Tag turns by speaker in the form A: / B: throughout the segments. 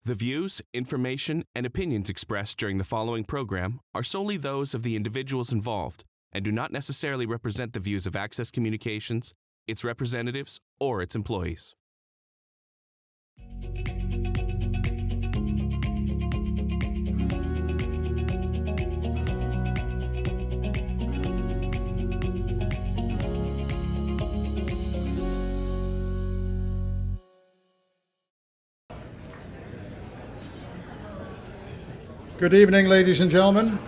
A: The views, information, and opinions expressed during the following program are solely those of the individuals involved and do not necessarily represent the views of Access Communications, its representatives, or its employees.
B: Good evening, ladies and gentlemen.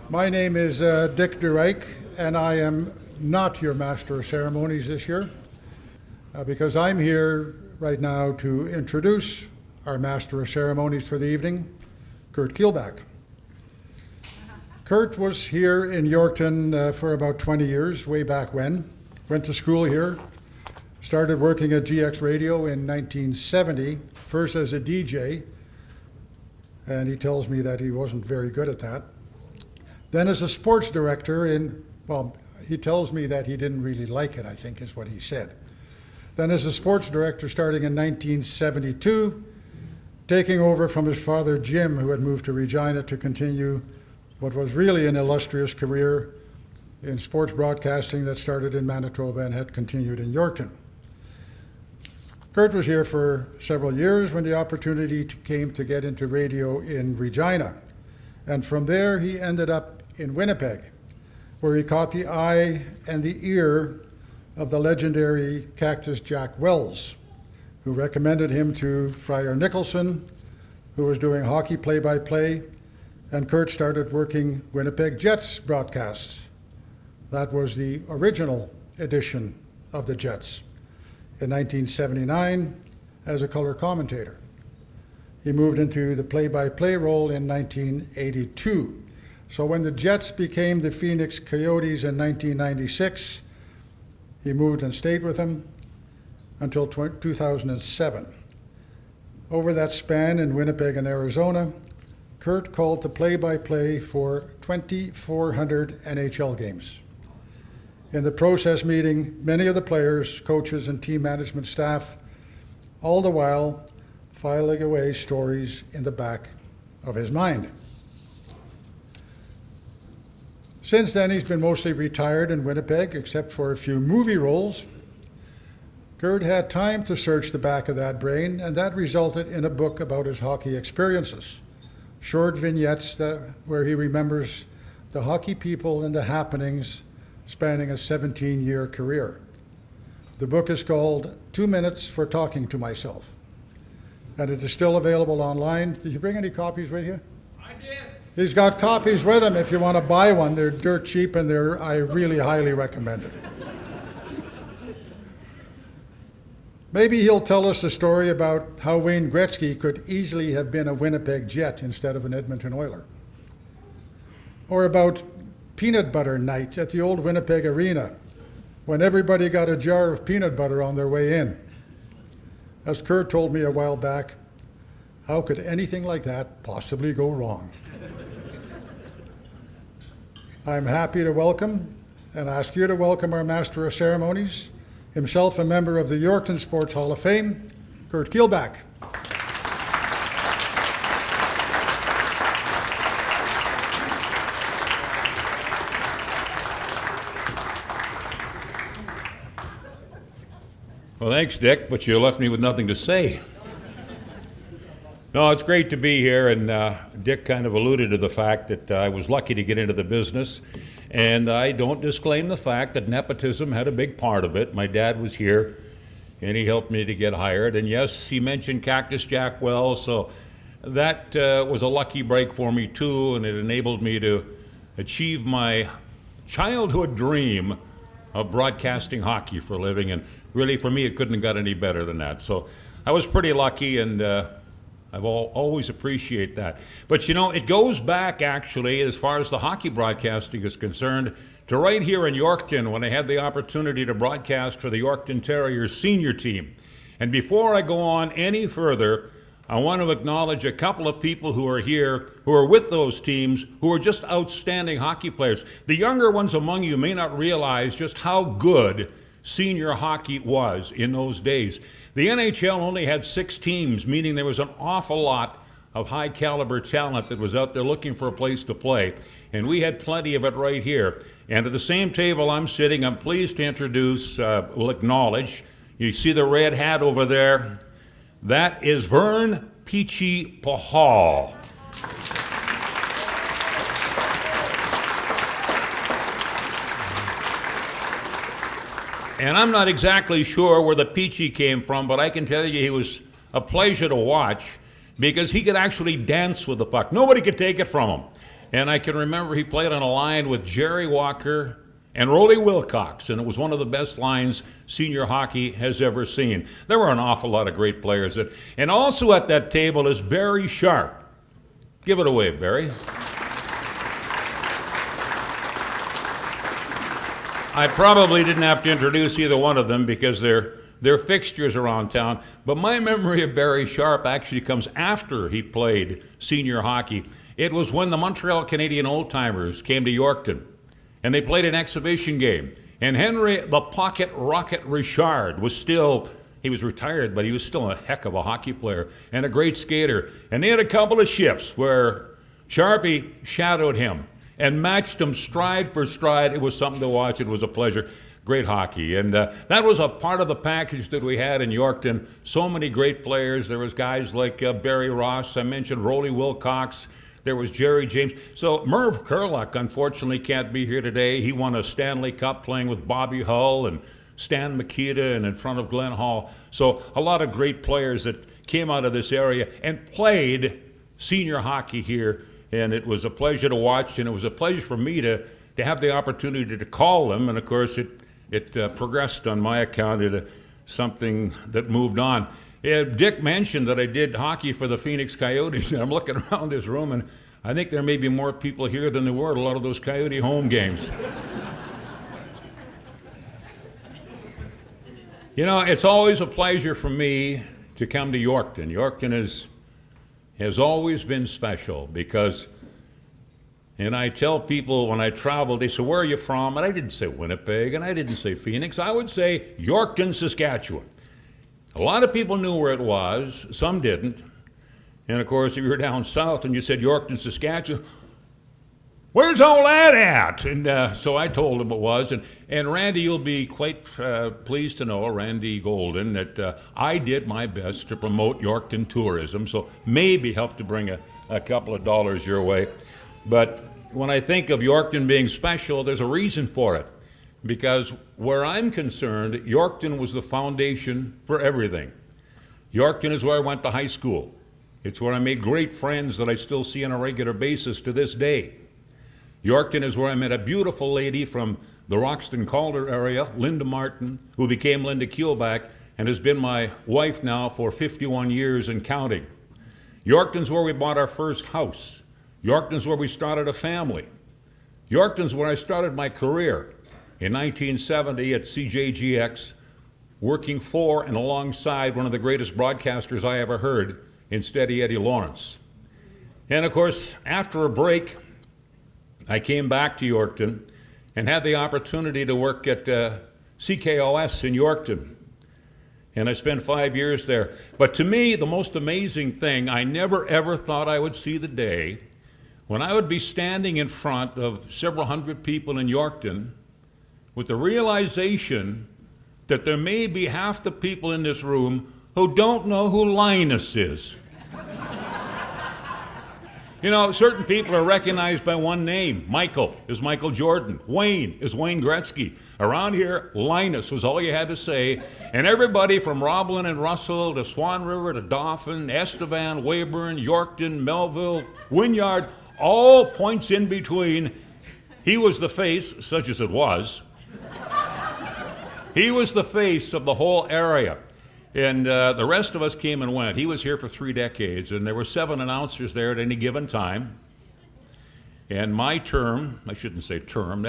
B: My name is Dick DeRyk, and I am not your Master of Ceremonies this year because I'm here right now to introduce our Master of Ceremonies for the evening, Kurt Kielbach. Kurt was here in Yorkton for about 20 years, way back when. Went to school here, started working at GX Radio in 1970, first as a DJ, and he tells me that he wasn't very good at that. Then as a sports director he tells me that he didn't really like it, I think is what he said. Then as a sports director starting in 1972, taking over from his father Jim, who had moved to Regina to continue what was really an illustrious career in sports broadcasting that started in Manitoba and had continued in Yorkton. Kurt was here for several years when the opportunity came to get into radio in Regina. And from there, he ended up in Winnipeg, where he caught the eye and the ear of the legendary Cactus Jack Wells, who recommended him to Friar Nicholson, who was doing hockey play-by-play, and Kurt started working Winnipeg Jets broadcasts. That was the original edition of the Jets. In 1979 as a color commentator. He moved into the play-by-play role in 1982. So when the Jets became the Phoenix Coyotes in 1996, he moved and stayed with them until 2007. Over that span in Winnipeg and Arizona, Kurt called the play-by-play for 2,400 NHL games. In the process meeting many of the players, coaches, and team management staff, all the while filing away stories in the back of his mind. Since then, he's been mostly retired in Winnipeg, except for a few movie roles. Kurt had time to search the back of that brain, and that resulted in a book about his hockey experiences. Short vignettes where he remembers the hockey people and the happenings spanning a 17-year career. The book is called 2 Minutes for Talking to Myself, and it is still available online. Did you bring any copies with you?
C: I did.
B: He's got copies with him if you want to buy one. They're dirt cheap, and I really highly recommend it. Maybe he'll tell us a story about how Wayne Gretzky could easily have been a Winnipeg Jet instead of an Edmonton Oiler. Or about peanut butter night at the old Winnipeg Arena, when everybody got a jar of peanut butter on their way in. As Kurt told me a while back, how could anything like that possibly go wrong? I'm happy to welcome and ask you to welcome our Master of Ceremonies, himself a member of the Yorkton Sports Hall of Fame, Kurt Kielbach.
C: Well, thanks, Dick, but you left me with nothing to say. No, it's great to be here, and Dick kind of alluded to the fact that I was lucky to get into the business, and I don't disclaim the fact that nepotism had a big part of it. My dad was here, and he helped me to get hired, and yes, he mentioned Cactus Jack Wells, so that was a lucky break for me too, and it enabled me to achieve my childhood dream of broadcasting hockey for a living, and really, for me, it couldn't have got any better than that. So I was pretty lucky, and I've always appreciate that. But you know, it goes back actually, as far as the hockey broadcasting is concerned, to right here in Yorkton when I had the opportunity to broadcast for the Yorkton Terriers senior team. And before I go on any further, I want to acknowledge a couple of people who are here, who are with those teams, who are just outstanding hockey players. The younger ones among you may not realize just how good senior hockey was in those days. The NHL only had 6 teams, meaning there was an awful lot of high caliber talent that was out there looking for a place to play. And we had plenty of it right here. And at the same table I'm sitting, I'm pleased to introduce, we'll acknowledge, you see the red hat over there? That is Vern Peachy Pahal. And I'm not exactly sure where the Peachy came from, but I can tell you he was a pleasure to watch because he could actually dance with the puck. Nobody could take it from him. And I can remember he played on a line with Jerry Walker and Rolly Wilcox, and it was one of the best lines senior hockey has ever seen. There were an awful lot of great players. And also at that table is Barry Sharp. Give it away, Barry. I probably didn't have to introduce either one of them because they're fixtures around town, but my memory of Barry Sharp actually comes after he played senior hockey. It was when the Montreal Canadian Old-Timers came to Yorkton, and they played an exhibition game. And Henry the Pocket Rocket Richard he was retired, but he was still a heck of a hockey player and a great skater. And they had a couple of shifts where Sharpie shadowed him and matched him stride for stride. It was something to watch. It was a pleasure. Great hockey. And that was a part of the package that we had in Yorkton. So many great players. There was guys like Barry Ross. I mentioned Rolly Wilcox. There was Jerry James. So Merv Kurlock, unfortunately, can't be here today. He won a Stanley Cup playing with Bobby Hull and Stan Mikita and in front of Glenn Hall. So a lot of great players that came out of this area and played senior hockey here. And it was a pleasure to watch, and it was a pleasure for me to have the opportunity to call them. And of course, it progressed on my account into something that moved on. Dick mentioned that I did hockey for the Phoenix Coyotes, and I'm looking around this room, and I think there may be more people here than there were at a lot of those Coyote home games. You know, it's always a pleasure for me to come to Yorkton. Yorkton has always been special because, and I tell people when I travel, they say, where are you from? And I didn't say Winnipeg, and I didn't say Phoenix. I would say Yorkton, Saskatchewan. A lot of people knew where it was, some didn't. And of course, if you were down south and you said Yorkton, Saskatchewan, where's all that at? And so I told him it was. And Randy, you'll be quite pleased to know, Randy Golden, that I did my best to promote Yorkton tourism, so maybe help to bring a couple of dollars your way. But when I think of Yorkton being special, there's a reason for it. Because where I'm concerned, Yorkton was the foundation for everything. Yorkton is where I went to high school. It's where I made great friends that I still see on a regular basis to this day. Yorkton is where I met a beautiful lady from the Roxton Calder area, Linda Martin, who became Linda Keelback and has been my wife now for 51 years and counting. Yorkton's where we bought our first house. Yorkton's where we started a family. Yorkton's where I started my career. In 1970 at CJGX, working for and alongside one of the greatest broadcasters I ever heard in Steady Eddie Lawrence. And of course, after a break, I came back to Yorkton and had the opportunity to work at CKOS in Yorkton. And I spent 5 years there. But to me, the most amazing thing, I never ever thought I would see the day when I would be standing in front of several hundred people in Yorkton with the realization that there may be half the people in this room who don't know who Linus is. You know, certain people are recognized by one name. Michael is Michael Jordan. Wayne is Wayne Gretzky. Around here, Linus was all you had to say. And everybody from Roblin and Russell to Swan River to Dauphin, Estevan, Weyburn, Yorkton, Melville, Wynyard, all points in between. He was the face, such as it was. He was the face of the whole area. And the rest of us came and went. He was here for 3 decades, and there were 7 announcers there at any given time. And my term, I shouldn't say term,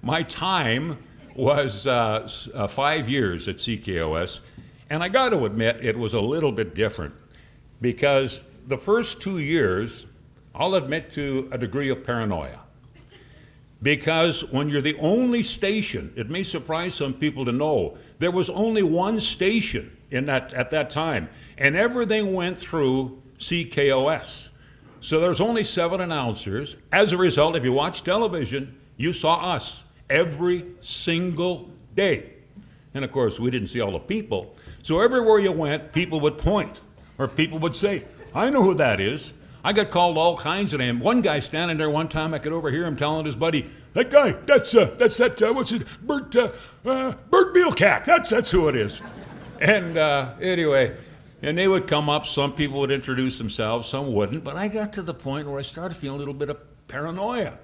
C: my time was 5 years at CKOS. And I got to admit, it was a little bit different because the first 2 years, I'll admit to a degree of paranoia. Because when you're the only station, it may surprise some people to know, there was only one station at that time, and everything went through CKOS. So there's only 7 announcers. As a result, if you watch television, you saw us every single day. And of course, we didn't see all the people. So everywhere you went, people would point, or people would say, I know who that is. I got called all kinds of names. One guy standing there one time, I could overhear him telling his buddy, that guy, that's that, what's it, Bert Beelcat, that's who it is. And anyway, and they would come up, some people would introduce themselves, some wouldn't, but I got to the point where I started feeling a little bit of paranoia.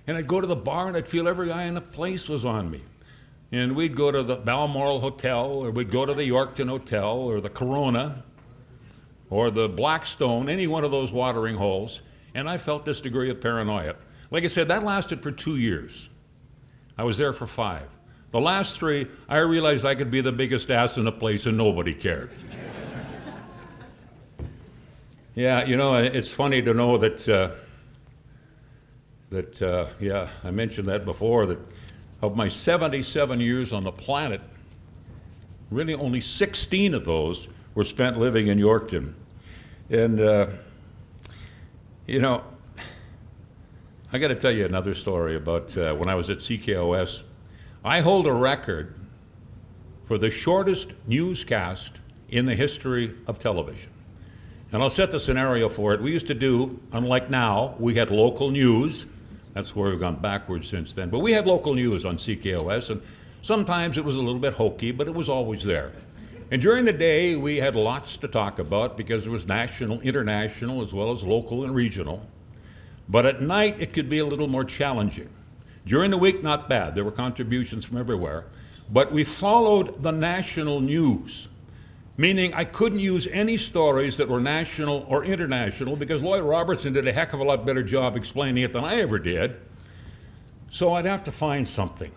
C: And I'd go to the bar and I'd feel every guy in the place was on me. And we'd go to the Balmoral Hotel, or we'd go to the Yorkton Hotel, or the Corona, or the Blackstone, any one of those watering holes, and I felt this degree of paranoia. Like I said, that lasted for 2 years. I was there for 5. The last 3, I realized I could be the biggest ass in the place and nobody cared. Yeah, you know, it's funny to know that, I mentioned that before, that of my 77 years on the planet, really only 16 of those were spent living in Yorkton. And, you know, I got to tell you another story about when I was at CKOS. I hold a record for the shortest newscast in the history of television. And I'll set the scenario for it. We used to do, unlike now, we had local news. That's where we've gone backwards since then. But we had local news on CKOS, and sometimes it was a little bit hokey, but it was always there. And during the day, we had lots to talk about because there was national, international, as well as local and regional. But at night, it could be a little more challenging. During the week, not bad. There were contributions from everywhere. But we followed the national news, meaning I couldn't use any stories that were national or international because Lloyd Robertson did a heck of a lot better job explaining it than I ever did. So I'd have to find something.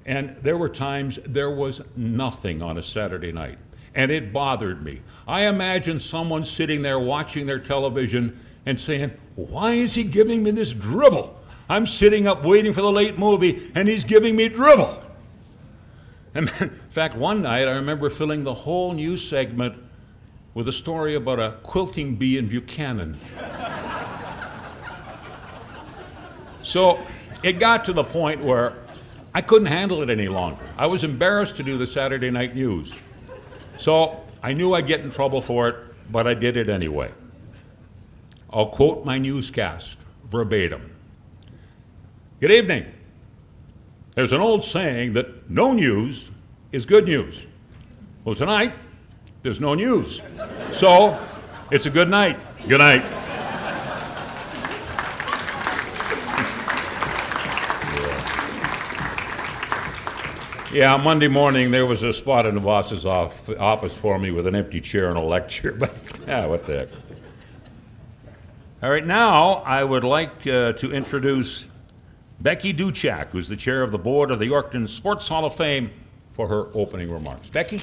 C: And there were times there was nothing on a Saturday night, and it bothered me. I imagined someone sitting there watching their television and saying, why is he giving me this drivel? I'm sitting up waiting for the late movie, and he's giving me drivel. And in fact, one night I remember filling the whole news segment with a story about a quilting bee in Buchanan. So it got to the point where I couldn't handle it any longer. I was embarrassed to do the Saturday night news. So I knew I'd get in trouble for it, but I did it anyway. I'll quote my newscast verbatim. Good evening. There's an old saying that no news is good news. Well, tonight, there's no news. So it's a good night. Good night. Yeah, Monday morning there was a spot in the boss's office for me with an empty chair and a lecture, but what the heck. All right, now I would like to introduce Becky Duchak, who's the chair of the board of the Yorkton Sports Hall of Fame, for her opening remarks. Becky?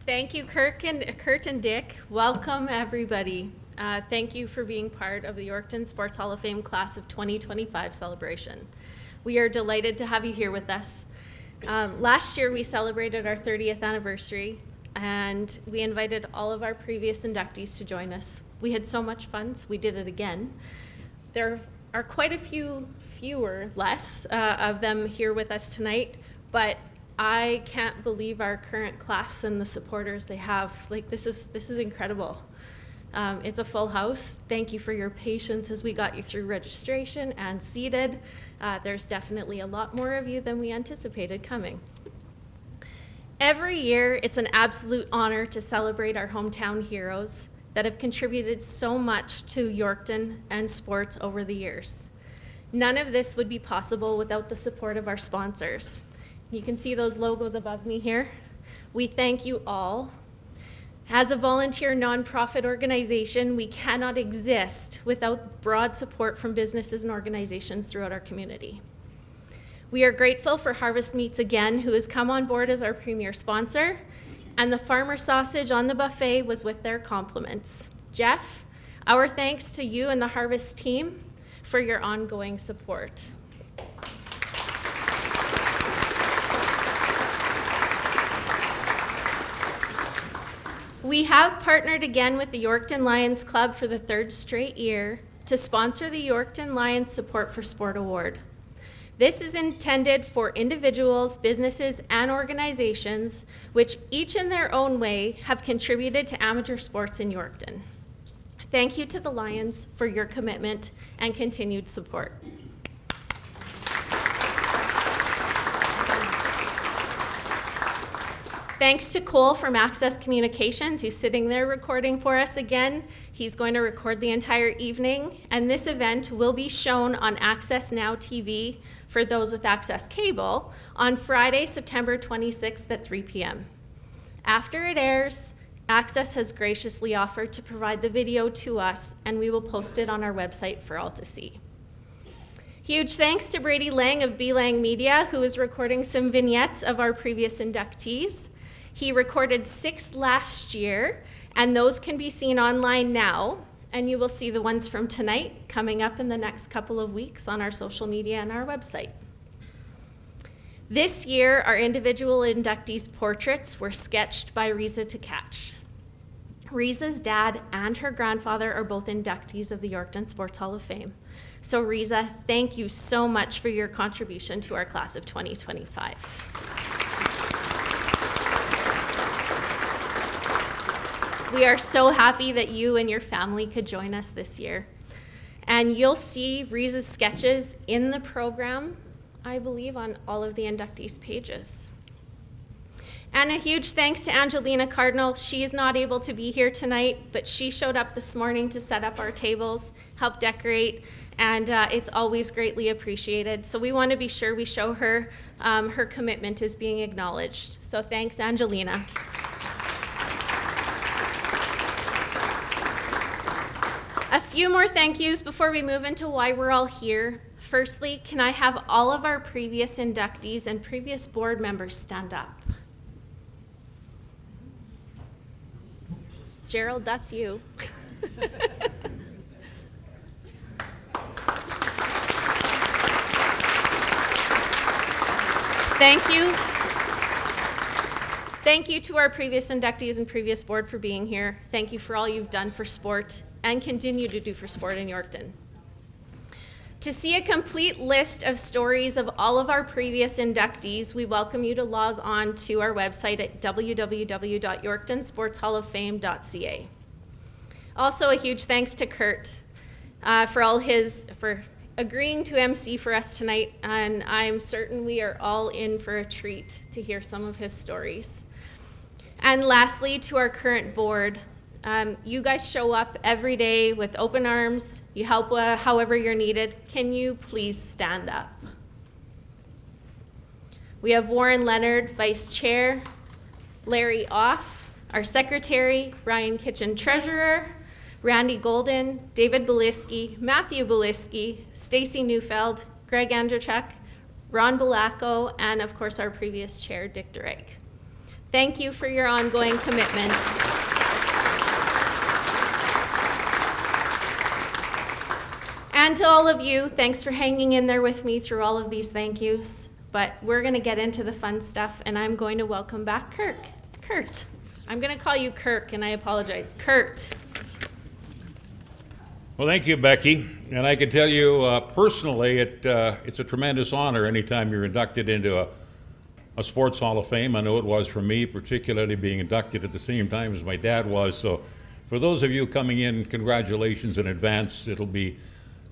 D: Thank you, Kurt and Dick. Welcome, everybody. Thank you for being part of the Yorkton Sports Hall of Fame Class of 2025 celebration. We are delighted to have you here with us. Last year, we celebrated our 30th anniversary, and we invited all of our previous inductees to join us. We had so much fun, so we did it again. There are quite a fewer less of them here with us tonight, but I can't believe our current class and the supporters they have. Like, this is incredible. It's a full house. Thank you for your patience as we got you through registration and seated. There's definitely a lot more of you than we anticipated coming. Every year, it's an absolute honor to celebrate our hometown heroes that have contributed so much to Yorkton and sports over the years. None of this would be possible without the support of our sponsors. You can see those logos above me here. We thank you all. As a volunteer nonprofit organization, we cannot exist without broad support from businesses and organizations throughout our community. We are grateful for Harvest Meats Again, who has come on board as our premier sponsor, and the farmer sausage on the buffet was with their compliments. Jeff, our thanks to you and the Harvest team for your ongoing support. We have partnered again with the Yorkton Lions Club for the third straight year to sponsor the Yorkton Lions Support for Sport Award. This is intended for individuals, businesses, and organizations which each in their own way have contributed to amateur sports in Yorkton. Thank you to the Lions for your commitment and continued support. Thanks to Cole from Access Communications, who's sitting there recording for us again. He's going to record the entire evening, and this event will be shown on Access Now TV for those with Access Cable on Friday, September 26th at 3 p.m. After it airs, Access has graciously offered to provide the video to us, and we will post it on our website for all to see. Huge thanks to Brady Lang of B Lang Media, who is recording some vignettes of our previous inductees. He recorded 6 last year, and those can be seen online now, and you will see the ones from tonight coming up in the next couple of weeks on our social media and our website. This year, our individual inductees' portraits were sketched by Riza Tkach. Riza's dad and her grandfather are both inductees of the Yorkton Sports Hall of Fame. So Riza, thank you so much for your contribution to our class of 2025. We are so happy that you and your family could join us this year. And you'll see Riza's sketches in the program, I believe, on all of the inductees' pages. And a huge thanks to Angelina Cardinal. She is not able to be here tonight, but she showed up this morning to set up our tables, help decorate, and it's always greatly appreciated. So we want to be sure we show her her commitment is being acknowledged. So thanks, Angelina. A few more thank yous before we move into why we're all here. Firstly, can I have all of our previous inductees and previous board members stand up? Gerald, that's you. Thank you. Thank you to our previous inductees and previous board for being here. Thank you for all you've done for sport and continue to do for sport in Yorkton. To see a complete list of stories of all of our previous inductees, we welcome you to log on to our website at www.yorktonsportshalloffame.ca. Also, a huge thanks to Kurt for agreeing to MC for us tonight, and I'm certain we are all in for a treat to hear some of his stories. And lastly, to our current board, you guys show up every day with open arms. You help however you're needed. Can you please stand up? We have Warren Leonard, Vice Chair, Larry Off, our Secretary, Ryan Kitchen, Treasurer, Randy Golden, David Beliski, Matthew Beliski, Stacy Neufeld, Greg Andrzejczyk, Ron Balacco, and of course our previous Chair, Dick Durek. Thank you for your ongoing commitment. And to all of you, thanks for hanging in there with me through all of these thank yous. But we're going to get into the fun stuff, and I'm going to welcome back Kurt. I'm going to call you Kirk, and I apologize. Kurt.
C: Well, thank you, Becky. And I can tell you personally, it's a tremendous honor anytime you're inducted into a Sports Hall of Fame. I know it was for me, particularly being inducted at the same time as my dad was. So for those of you coming in, congratulations in advance. It'll be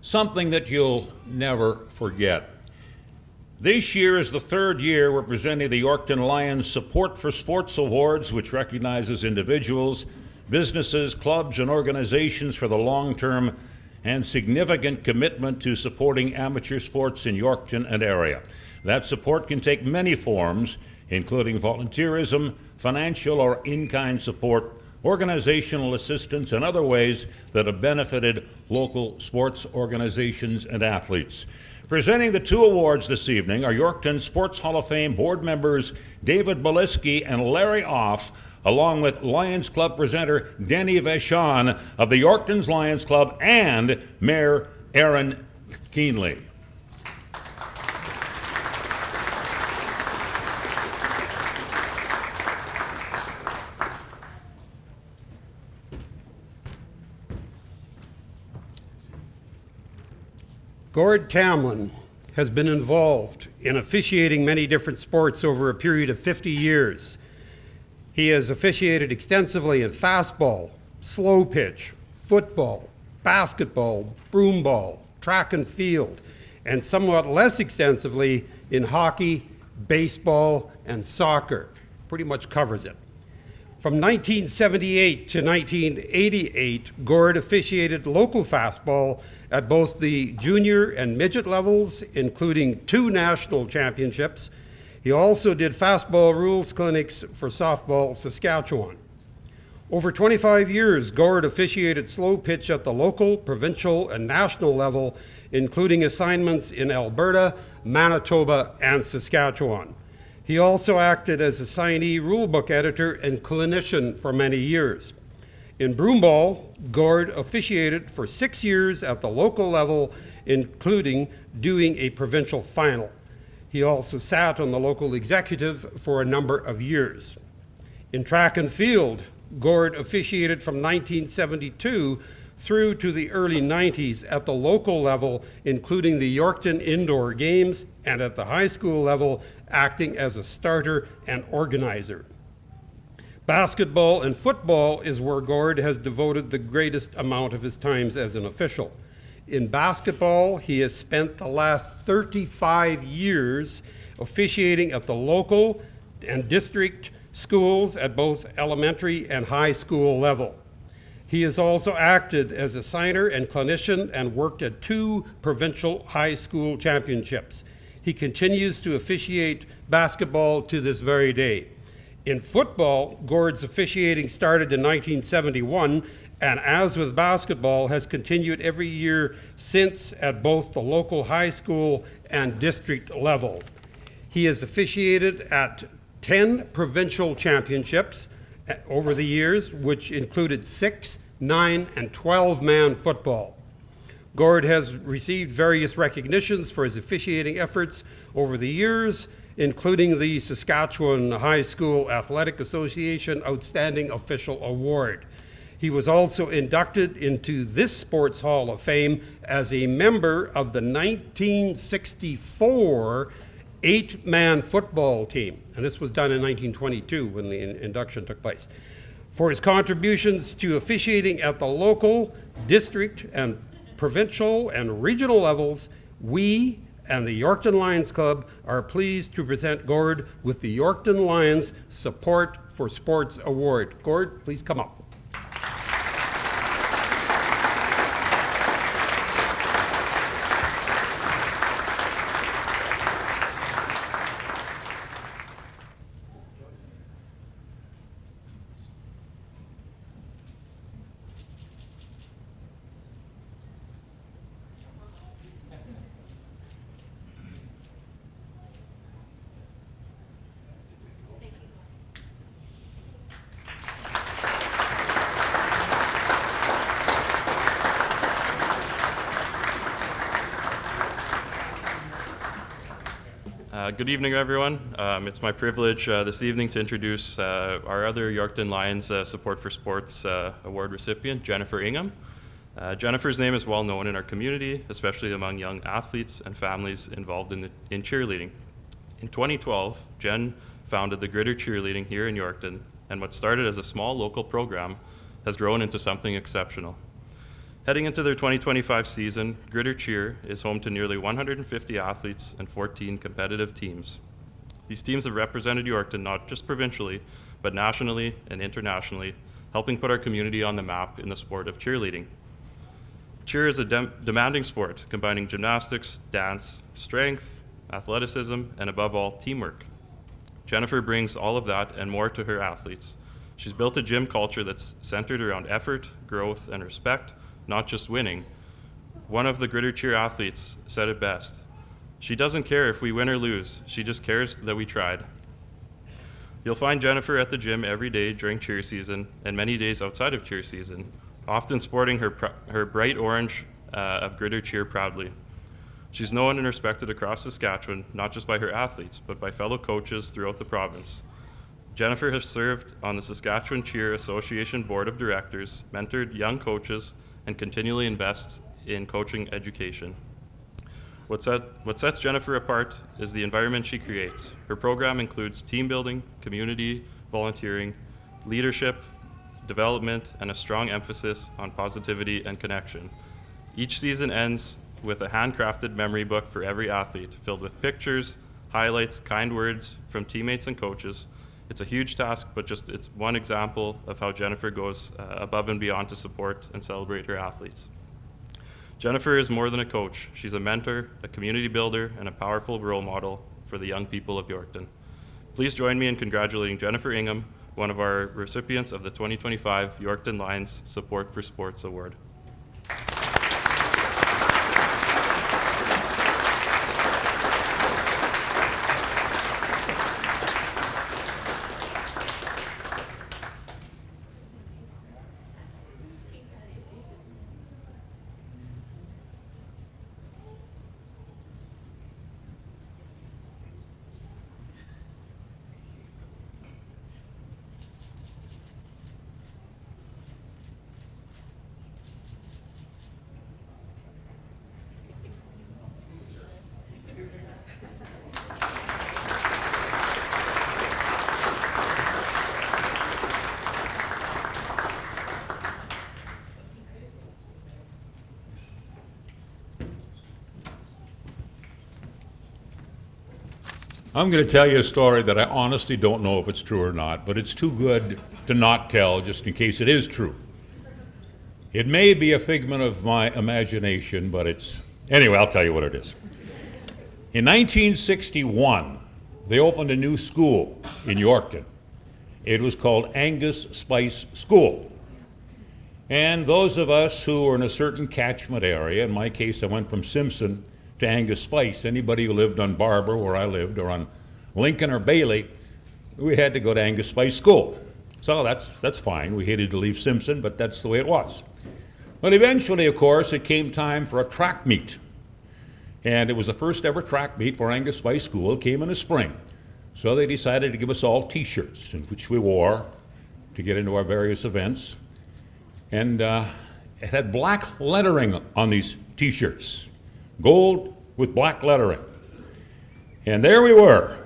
C: something that you'll never forget. This year is the third year we're presenting the Yorkton Lions Support for Sports Awards, which recognizes individuals, businesses, clubs, and organizations for the long-term and significant commitment to supporting amateur sports in Yorkton and area. That support can take many forms, including volunteerism, financial or in-kind support, organizational assistance, and other ways that have benefited local sports organizations and athletes. Presenting the two awards this evening are Yorkton Sports Hall of Fame board members David Beliski and Larry Off, along with Lions Club presenter Denny Vachon of the Yorkton's Lions Club and Mayor Aaron Keenley.
E: Gord Tamlin has been involved in officiating many different sports over a period of 50 years. He has officiated extensively in fastball, slow pitch, football, basketball, broomball, track and field, and somewhat less extensively in hockey, baseball, and soccer. Pretty much covers it. From 1978 to 1988, Gord officiated local fastball at both the junior and midget levels, including 2 national championships. He also did fastball rules clinics for Softball Saskatchewan. Over 25 years, Gord officiated slow pitch at the local, provincial, and national level, including assignments in Alberta, Manitoba, and Saskatchewan. He also acted as assignee rulebook editor and clinician for many years. In broomball, Gord officiated for 6 years at the local level, including doing a provincial final. He also sat on the local executive for a number of years. In track and field, Gord officiated from 1972 through to the early 90s at the local level, including the Yorkton Indoor Games, and at the high school level, acting as a starter and organizer. Basketball and football is where Gord has devoted the greatest amount of his time as an official. In basketball, he has spent the last 35 years officiating at the local and district schools at both elementary and high school level. He has also acted as a signer and clinician and worked at 2 provincial high school championships. He continues to officiate basketball to this very day. In football, Gord's officiating started in 1971, and as with basketball, has continued every year since at both the local high school and district level. He has officiated at 10 provincial championships over the years, which included 6, 9, and 12-man football. Gord has received various recognitions for his officiating efforts over the years, including the Saskatchewan High School Athletic Association Outstanding Official Award. He was also inducted into this Sports Hall of Fame as a member of the 1964 8-man football team, and this was done in 1922 when the induction took place. For his contributions to officiating at the local, district, and provincial and regional levels, we and the Yorkton Lions Club are pleased to present Gord with the Yorkton Lions Support for Sports Award. Gord, please come up.
F: Good evening, everyone. It's my privilege this evening to introduce our other Yorkton Lions Support for Sports Award recipient, Jennifer Ingham. Jennifer's name is well known in our community, especially among young athletes and families involved in cheerleading. In 2012, Jen founded the Gritter Cheerleading here in Yorkton, and what started as a small local program has grown into something exceptional. Heading into their 2025 season, Gritter Cheer is home to nearly 150 athletes and 14 competitive teams. These teams have represented Yorkton not just provincially, but nationally and internationally, helping put our community on the map in the sport of cheerleading. Cheer is a demanding sport, combining gymnastics, dance, strength, athleticism, and above all, teamwork. Jennifer brings all of that and more to her athletes. She's built a gym culture that's centered around effort, growth, and respect, not just winning. One of the Gritter Cheer athletes said it best. She doesn't care if we win or lose, she just cares that we tried. You'll find Jennifer at the gym every day during cheer season and many days outside of cheer season, often sporting her bright orange of Gritter Cheer proudly. She's known and respected across Saskatchewan, not just by her athletes, but by fellow coaches throughout the province. Jennifer has served on the Saskatchewan Cheer Association Board of Directors, mentored young coaches, and continually invests in coaching education. What sets Jennifer apart is the environment she creates. Her program includes team building, community, volunteering, leadership, development, and a strong emphasis on positivity and connection. Each season ends with a handcrafted memory book for every athlete, filled with pictures, highlights, kind words from teammates and coaches. It's a huge task, but it's one example of how Jennifer goes above and beyond to support and celebrate her athletes. Jennifer is more than a coach. She's a mentor, a community builder, and a powerful role model for the young people of Yorkton. Please join me in congratulating Jennifer Ingham, one of our recipients of the 2025 Yorkton Lions Support for Sports Award.
C: I'm going to tell you a story that I honestly don't know if it's true or not, but it's too good to not tell just in case it is true. It may be a figment of my imagination, but anyway, I'll tell you what it is. In 1961, they opened a new school in Yorkton. It was called Angus Spice School. And those of us who were in a certain catchment area, in my case, I went from Simpson to Angus Spice. Anybody who lived on Barber, where I lived, or on Lincoln or Bailey, we had to go to Angus Spice School. So that's fine. We hated to leave Simpson, but that's the way it was. But eventually, of course, it came time for a track meet. And it was the first ever track meet for Angus Spice School. It came in the spring. So they decided to give us all t-shirts, which we wore to get into our various events. And it had black lettering on these t-shirts. Gold with black lettering. And there we were,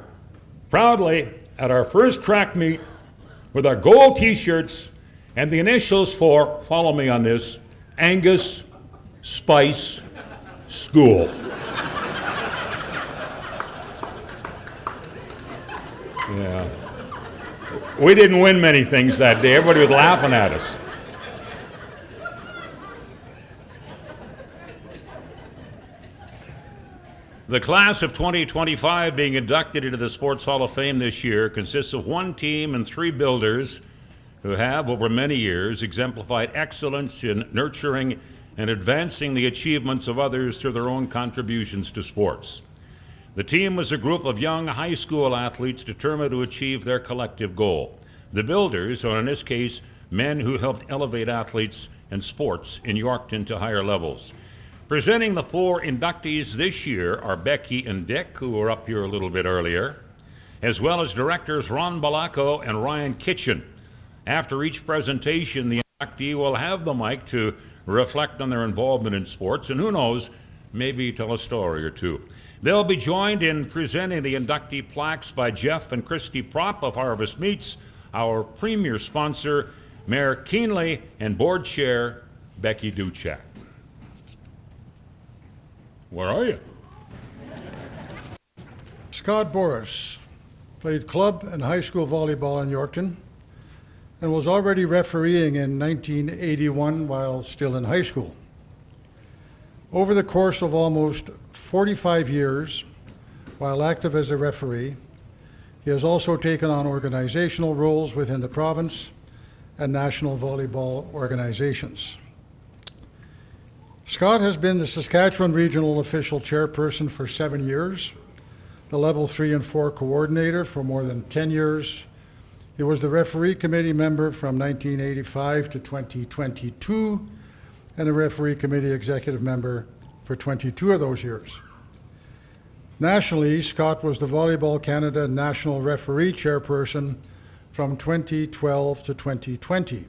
C: proudly at our first track meet with our gold t-shirts and the initials for, follow me on this, Angus Spice School. Yeah. We didn't win many things that day. Everybody was laughing at us. The class of 2025 being inducted into the Sports Hall of Fame this year consists of one team and three builders who have, over many years, exemplified excellence in nurturing and advancing the achievements of others through their own contributions to sports. The team was a group of young high school athletes determined to achieve their collective goal. The builders are, in this case, men who helped elevate athletes and sports in Yorkton to higher levels. Presenting the four inductees this year are Becky and Dick, who were up here a little bit earlier, as well as directors Ron Balacco and Ryan Kitchen. After each presentation, the inductee will have the mic to reflect on their involvement in sports, and who knows, maybe tell a story or two. They'll be joined in presenting the inductee plaques by Jeff and Christy Propp of Harvest Meats, our premier sponsor, Mayor Keenley, and board chair Becky Duchek. Where are you?
B: Scott Borys played club and high school volleyball in Yorkton and was already refereeing in 1981 while still in high school. Over the course of almost 45 years, while active as a referee, he has also taken on organizational roles within the province and national volleyball organizations. Scott has been the Saskatchewan Regional Official Chairperson for 7 years, the Level 3 and 4 Coordinator for more than 10 years. He was the Referee Committee member from 1985 to 2022, and a Referee Committee Executive member for 22 of those years. Nationally, Scott was the Volleyball Canada National Referee Chairperson from 2012 to 2020,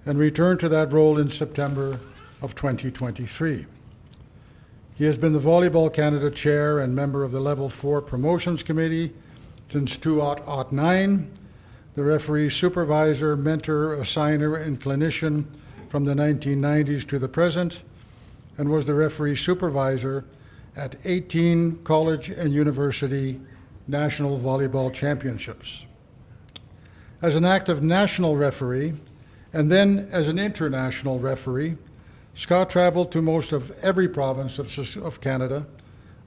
B: and returned to that role in September of 2023. He has been the Volleyball Canada Chair and member of the Level 4 Promotions Committee since 2009, the referee supervisor, mentor, assigner, and clinician from the 1990s to the present, and was the referee supervisor at 18 college and university national volleyball championships. As an active national referee, and then as an international referee, Scott traveled to most of every province of Canada,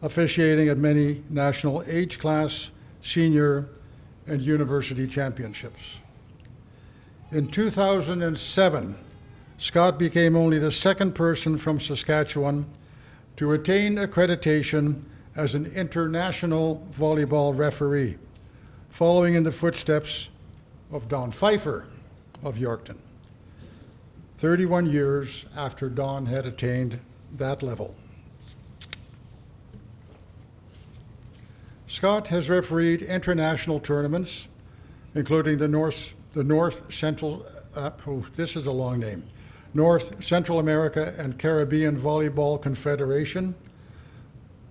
B: officiating at many national age class, senior, and university championships. In 2007, Scott became only the second person from Saskatchewan to attain accreditation as an international volleyball referee, following in the footsteps of Don Pfeiffer of Yorkton, 31 years after Don had attained that level. Scott has refereed international tournaments, including the North Central America and Caribbean Volleyball Confederation.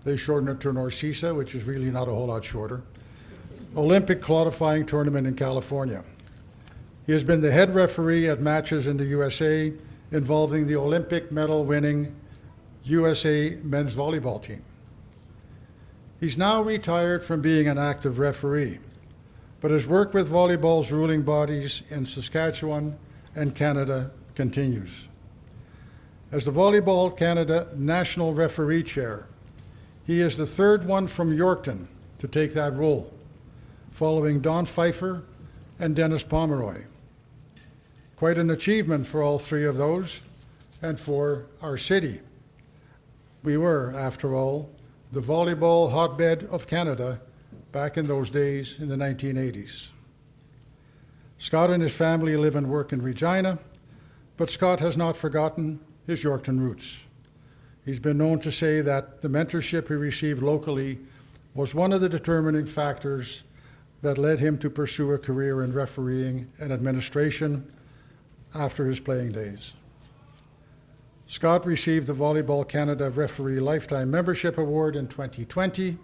B: They shorten it to NORCISA, which is really not a whole lot shorter. Olympic qualifying tournament in California. He has been the head referee at matches in the USA involving the Olympic medal-winning USA men's volleyball team. He's now retired from being an active referee, but his work with volleyball's ruling bodies in Saskatchewan and Canada continues. As the Volleyball Canada National Referee Chair, he is the third one from Yorkton to take that role, following Don Pfeiffer and Dennis Pomeroy. Quite an achievement for all three of those and for our city. We were, after all, the volleyball hotbed of Canada back in those days in the 1980s. Scott and his family live and work in Regina, but Scott has not forgotten his Yorkton roots. He's been known to say that the mentorship he received locally was one of the determining factors that led him to pursue a career in refereeing and administration after his playing days. Scott received the Volleyball Canada Referee Lifetime Membership Award in 2020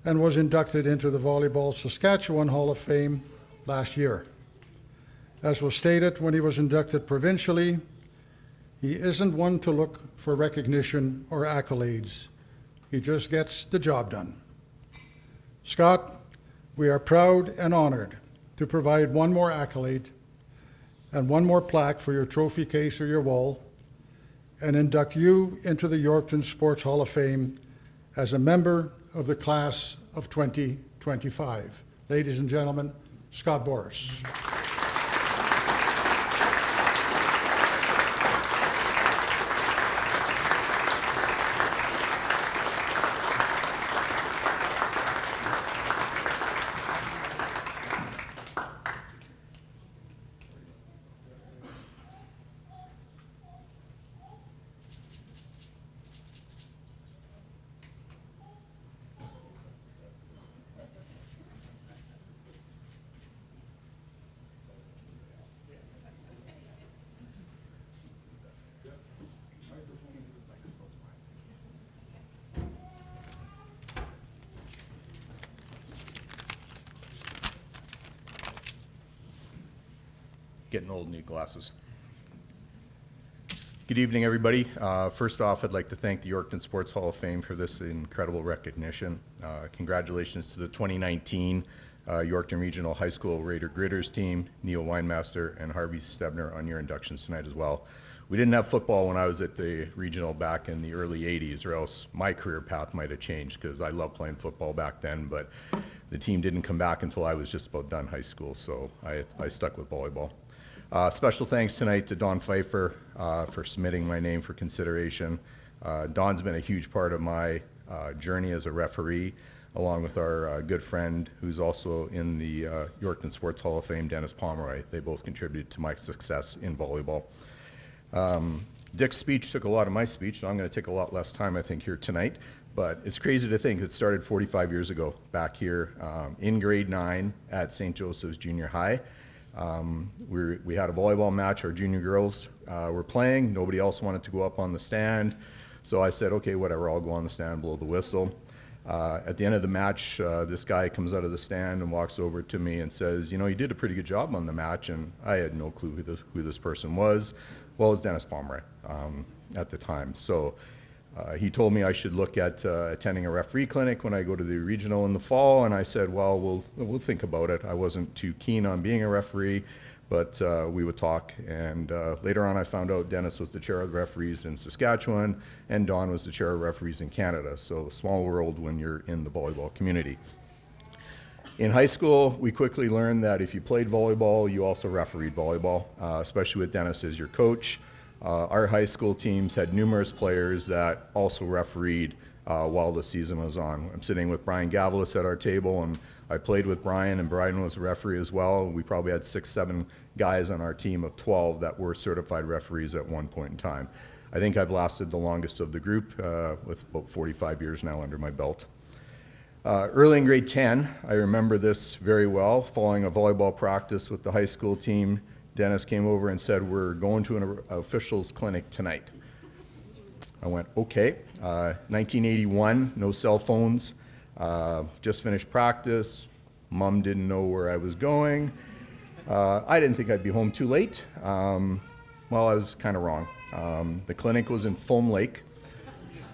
B: and was inducted into the Volleyball Saskatchewan Hall of Fame last year. As was stated when he was inducted provincially, he isn't one to look for recognition or accolades. He just gets the job done. Scott, we are proud and honored to provide one more accolade and one more plaque for your trophy case or your wall, and induct you into the Yorkton Sports Hall of Fame as a member of the class of 2025. Ladies and gentlemen, Scott Borys.
G: Getting old, need glasses. Good evening, everybody. First off, I'd like to thank the Yorkton Sports Hall of Fame for this incredible recognition. Congratulations to the 2019 Yorkton Regional High School Raider Gritters team, Neil Weinmaster and Harvey Stebner on your inductions tonight as well. We didn't have football when I was at the regional back in the early 80s, or else my career path might have changed, because I loved playing football back then, but the team didn't come back until I was just about done high school, so I stuck with volleyball. Special thanks tonight to Don Pfeiffer for submitting my name for consideration. Don's been a huge part of my journey as a referee, along with our good friend who's also in the Yorkton Sports Hall of Fame, Dennis Pomeroy. They both contributed to my success in volleyball. Dick's speech took a lot of my speech, so I'm going to take a lot less time, I think, here tonight. But it's crazy to think it started 45 years ago back here in grade 9 at St. Joseph's Junior High. We had a volleyball match. Our junior girls were playing. Nobody else wanted to go up on the stand. So I said, okay, whatever, I'll go on the stand, blow the whistle. At the end of the match, this guy comes out of the stand and walks over to me and says, you know, you did a pretty good job on the match. And I had no clue who this person was. Well, it was Dennis Pomeroy at the time. So he told me I should look at attending a referee clinic when I go to the regional in the fall. And I said, well, we'll think about it. I wasn't too keen on being a referee, but we would talk. And later on, I found out Dennis was the chair of the referees in Saskatchewan, and Don was the chair of referees in Canada. So small world when you're in the volleyball community. In high school, we quickly learned that if you played volleyball, you also refereed volleyball, especially with Dennis as your coach. Our high school teams had numerous players that also refereed while the season was on. I'm sitting with Brian Gavalis at our table, and I played with Brian, and Brian was a referee as well. We probably had 6, 7 guys on our team of 12 that were certified referees at one point in time. I think I've lasted the longest of the group with about 45 years now under my belt. Early in grade 10, I remember this very well. Following a volleyball practice with the high school team, Dennis came over and said, we're going to an officials clinic tonight. I went, okay. 1981, no cell phones, just finished practice. Mom didn't know where I was going. I didn't think I'd be home too late. Well, I was kind of wrong. The clinic was in Foam Lake,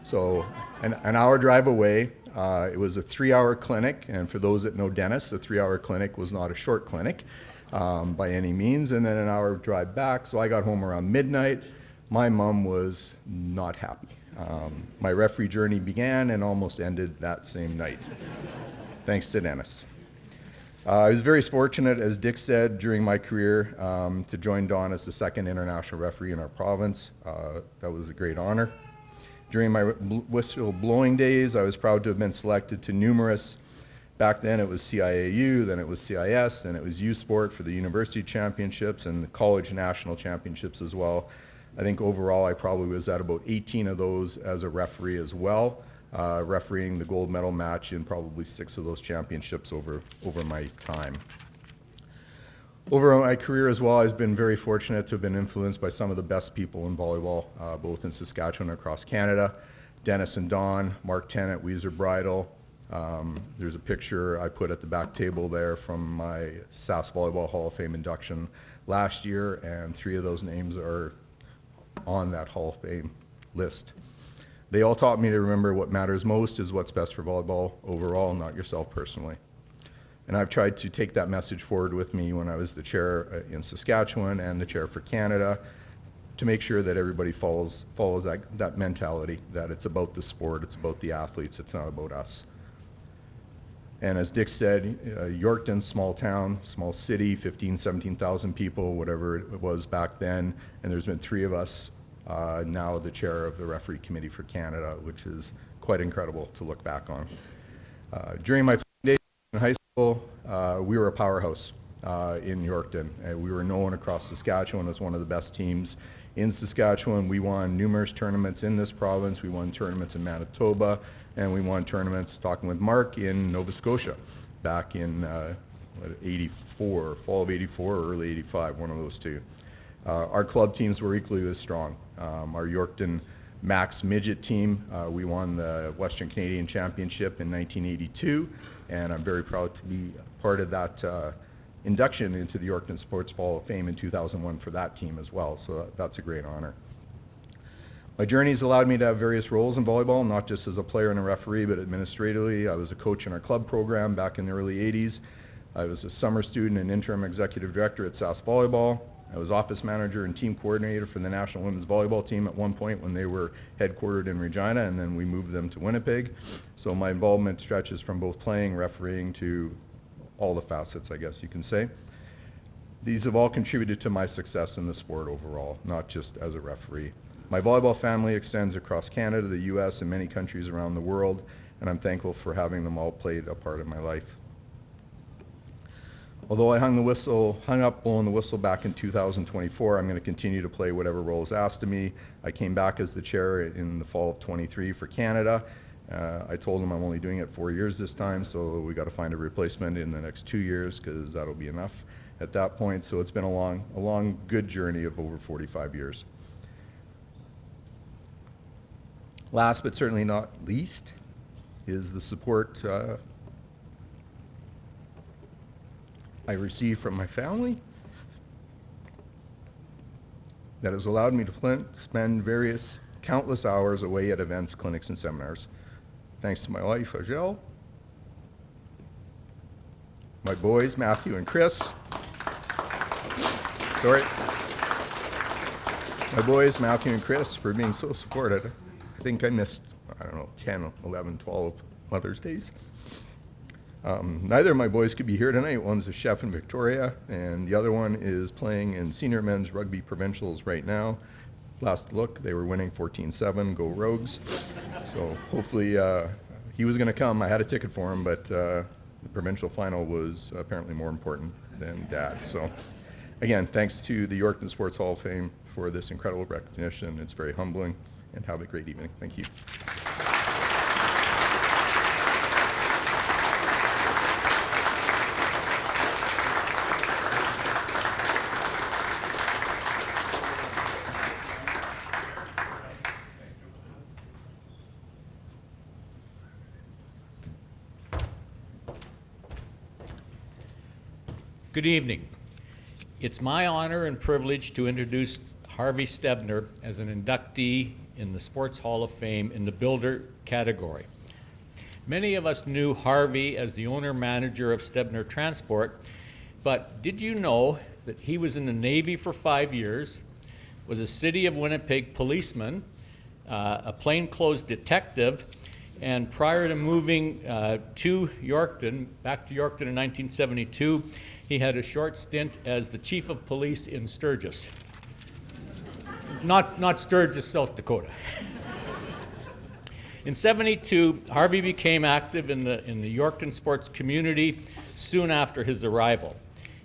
G: so an hour drive away. It was a 3-hour clinic, and for those that know Dennis, the 3-hour clinic was not a short clinic by any means, and then an hour drive back. So I got home around midnight. My mom was not happy. My referee journey began and almost ended that same night, thanks to Dennis. I was very fortunate, as Dick said, during my career to join Don as the 2nd international referee in our province. That was a great honor. During my whistle blowing days, I was proud to have been selected to numerous, back then it was CIAU, then it was CIS, then it was U Sport for the university championships and the college national championships as well. I think overall I probably was at about 18 of those as a referee as well, refereeing the gold medal match in probably 6 of those championships over my time. Over my career as well, I've been very fortunate to have been influenced by some of the best people in volleyball, both in Saskatchewan and across Canada. Dennis and Don, Mark Tennant, Weezer Bridle. There's a picture I put at the back table there from my SAS Volleyball Hall of Fame induction last year, and 3 of those names are on that Hall of Fame list. They all taught me to remember what matters most is what's best for volleyball overall, not yourself personally. And I've tried to take that message forward with me when I was the chair in Saskatchewan and the chair for Canada to make sure that everybody follows that mentality, that it's about the sport, it's about the athletes, it's not about us. And as Dick said, Yorkton, small town, small city, 15,000, 17,000 people, whatever it was back then, and there's been 3 of us now the chair of the referee committee for Canada, which is quite incredible to look back on. During my days in high school, we were a powerhouse in Yorkton. We were known across Saskatchewan as one of the best teams in Saskatchewan. We won numerous tournaments in this province. We won tournaments in Manitoba, and we won tournaments, talking with Mark, in Nova Scotia back in 84, fall of 84 or early 85, one of those 2. Our club teams were equally as strong. Our Yorkton Max Midget team, we won the Western Canadian Championship in 1982, and I'm very proud to be part of that induction into the Yorkton Sports Hall of Fame in 2001 for that team as well, so that's a great honor. My journey has allowed me to have various roles in volleyball, not just as a player and a referee, but administratively. I was a coach in our club program back in the early 80s. I was a summer student and interim executive director at SAS Volleyball. I was office manager and team coordinator for the national women's volleyball team at one point when they were headquartered in Regina, and then we moved them to Winnipeg. So my involvement stretches from both playing, refereeing, to all the facets, I guess you can say. These have all contributed to my success in the sport overall, not just as a referee. My volleyball family extends across Canada, the U.S., and many countries around the world, and I'm thankful for having them all played a part of my life. Although I hung up blowing the whistle back in 2024, I'm going to continue to play whatever role is asked of me. I came back as the chair in the fall of 23 for Canada. I told them I'm only doing it 4 years this time, so we got to find a replacement in the next 2 years because that'll be enough at that point. So it's been a long, good journey of over 45 years. Last but certainly not least is the support I receive from my family that has allowed me to spend countless hours away at events, clinics, and seminars. Thanks to my wife, Agel, my boys, Matthew and Chris. My boys, Matthew and Chris, for being so supportive. I think I missed, 10, 11, 12 Mother's Days. Neither of my boys could be here tonight. One's a chef in Victoria, and the other one is playing in senior men's rugby provincials right now. Last look, they were winning 14-7, go Rogues. So hopefully, he was going to come. I had a ticket for him, but the provincial final was apparently more important than Dad. So again, thanks to the Yorkton Sports Hall of Fame for this incredible recognition. It's very humbling, and have a great evening. Thank you.
H: Good evening. It's my honor and privilege to introduce Harvey Stebner as an inductee in the Sports Hall of Fame in the Builder category. Many of us knew Harvey as the owner-manager of Stebner Transport, but did you know that he was in the Navy for 5 years, was a City of Winnipeg policeman, a plainclothes detective, and prior to moving to Yorkton, back to Yorkton in 1972, he had a short stint as the chief of police in Sturgis. Not Sturgis, South Dakota. In '72, Harvey became active in the Yorkton sports community soon after his arrival.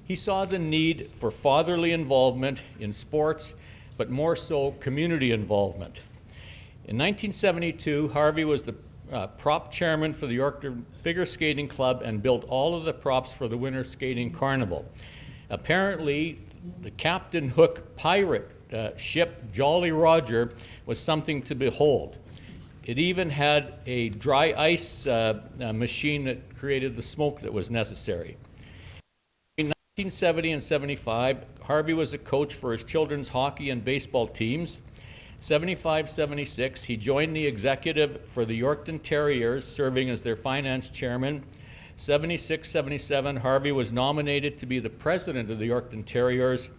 H: He saw the need for fatherly involvement in sports, but more so community involvement. In 1972, Harvey was the prop chairman for the Yorkton Figure Skating Club and built all of the props for the Winter Skating Carnival. Apparently, the Captain Hook pirate ship Jolly Roger was something to behold. It even had a dry ice machine that created the smoke that was necessary. In 1970 and 75, Harvey was a coach for his children's hockey and baseball teams. 75-76, he joined the executive for the Yorkton Terriers, serving as their finance chairman. 76-77, Harvey was nominated to be the president of the Yorkton Terriers,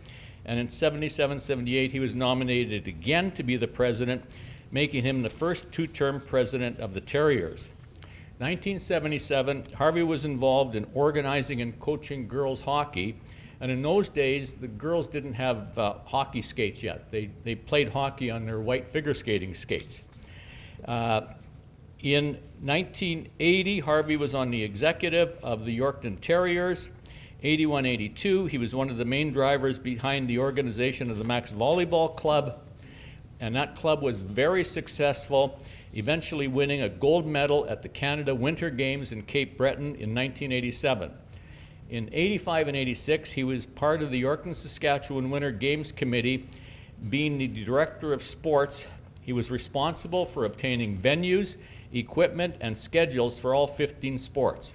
H: and in 77-78, he was nominated again to be the president, making him the first two-term president of the Terriers. 1977, Harvey was involved in organizing and coaching girls hockey. And in those days, the girls didn't have hockey skates yet. They played hockey on their white figure skating skates. In 1980, Harvey was on the executive of the Yorkton Terriers. 81-82, he was one of the main drivers behind the organization of the Max Volleyball Club. And that club was very successful, eventually winning a gold medal at the Canada Winter Games in Cape Breton in 1987. In 85 and 86, he was part of the Yorkton Saskatchewan Winter Games Committee. Being the director of sports, he was responsible for obtaining venues, equipment, and schedules for all 15 sports.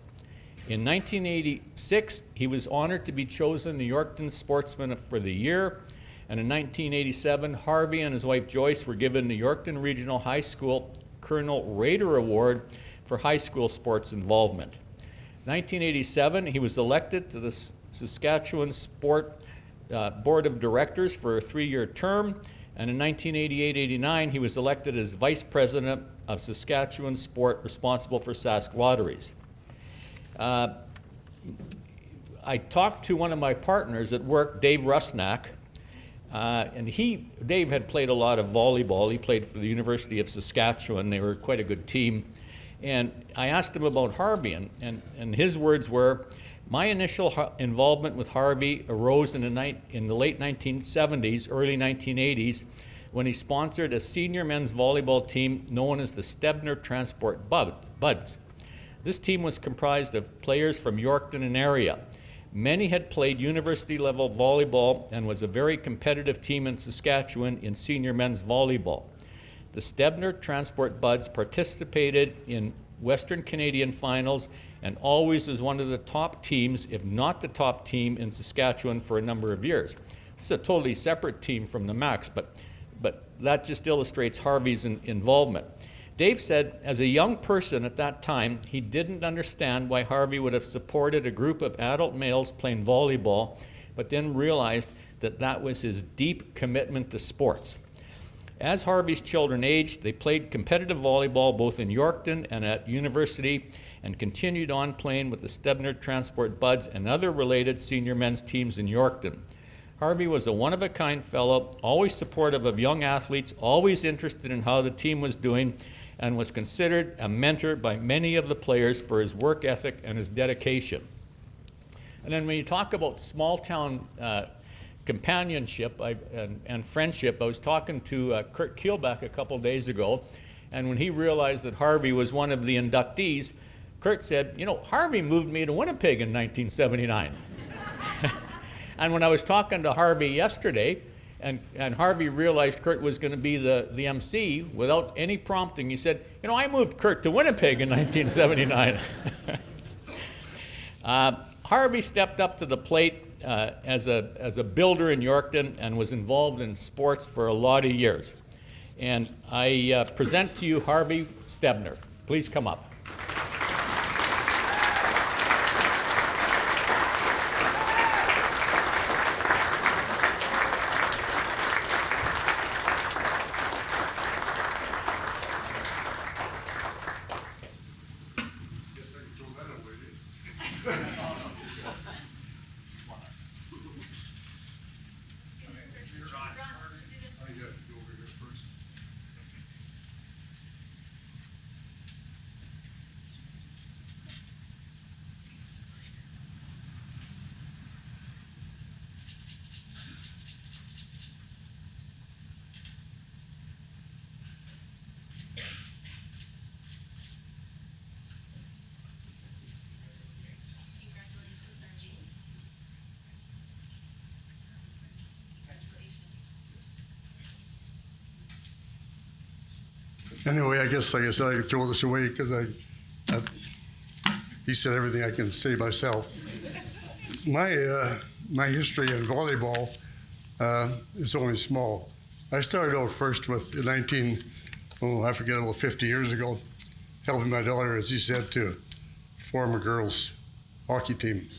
H: In 1986, he was honored to be chosen the Yorkton Sportsman for the Year. And in 1987, Harvey and his wife Joyce were given the Yorkton Regional High School Colonel Rader Award for high school sports involvement. 1987, he was elected to the Saskatchewan Sport Board of Directors for a 3-year term, and in 1988-89, he was elected as Vice President of Saskatchewan Sport, responsible for Sask Lotteries. I talked to one of my partners at work, Dave Rusnak, and Dave had played a lot of volleyball. He played for the University of Saskatchewan. They were quite a good team. And I asked him about Harvey, and his words were, my initial involvement with Harvey arose in the late 1970s, early 1980s, when he sponsored a senior men's volleyball team known as the Stebner Transport Buds. This team was comprised of players from Yorkton and area. Many had played university-level volleyball and was a very competitive team in Saskatchewan in senior men's volleyball. The Stebner Transport Buds participated in Western Canadian finals and always was one of the top teams, if not the top team, in Saskatchewan for a number of years. This is a totally separate team from the Max, but that just illustrates Harvey's involvement. Dave said, as a young person at that time, he didn't understand why Harvey would have supported a group of adult males playing volleyball, but then realized that that was his deep commitment to sports. As Harvey's children aged, they played competitive volleyball both in Yorkton and at university and continued on playing with the Stebner Transport Buds and other related senior men's teams in Yorkton. Harvey was a one-of-a-kind fellow, always supportive of young athletes, always interested in how the team was doing, and was considered a mentor by many of the players for his work ethic and his dedication. And then when you talk about small-town companionship and friendship, I was talking to Kurt Keelback a couple days ago, and when he realized that Harvey was one of the inductees, Kurt said, you know, Harvey moved me to Winnipeg in 1979. And when I was talking to Harvey yesterday, and Harvey realized Kurt was going to be the MC, without any prompting, he said, you know, I moved Kurt to Winnipeg in 1979. Harvey stepped up to the plate as a builder in Yorkton and was involved in sports for a lot of years. And I present to you Harvey Stebner. Please come up.
I: Anyway, I guess, like I said, I can throw this away because he said everything I can say myself. My history in volleyball is only small. I started out first with 50 years ago, helping my daughter, as he said, to form a girls' hockey team.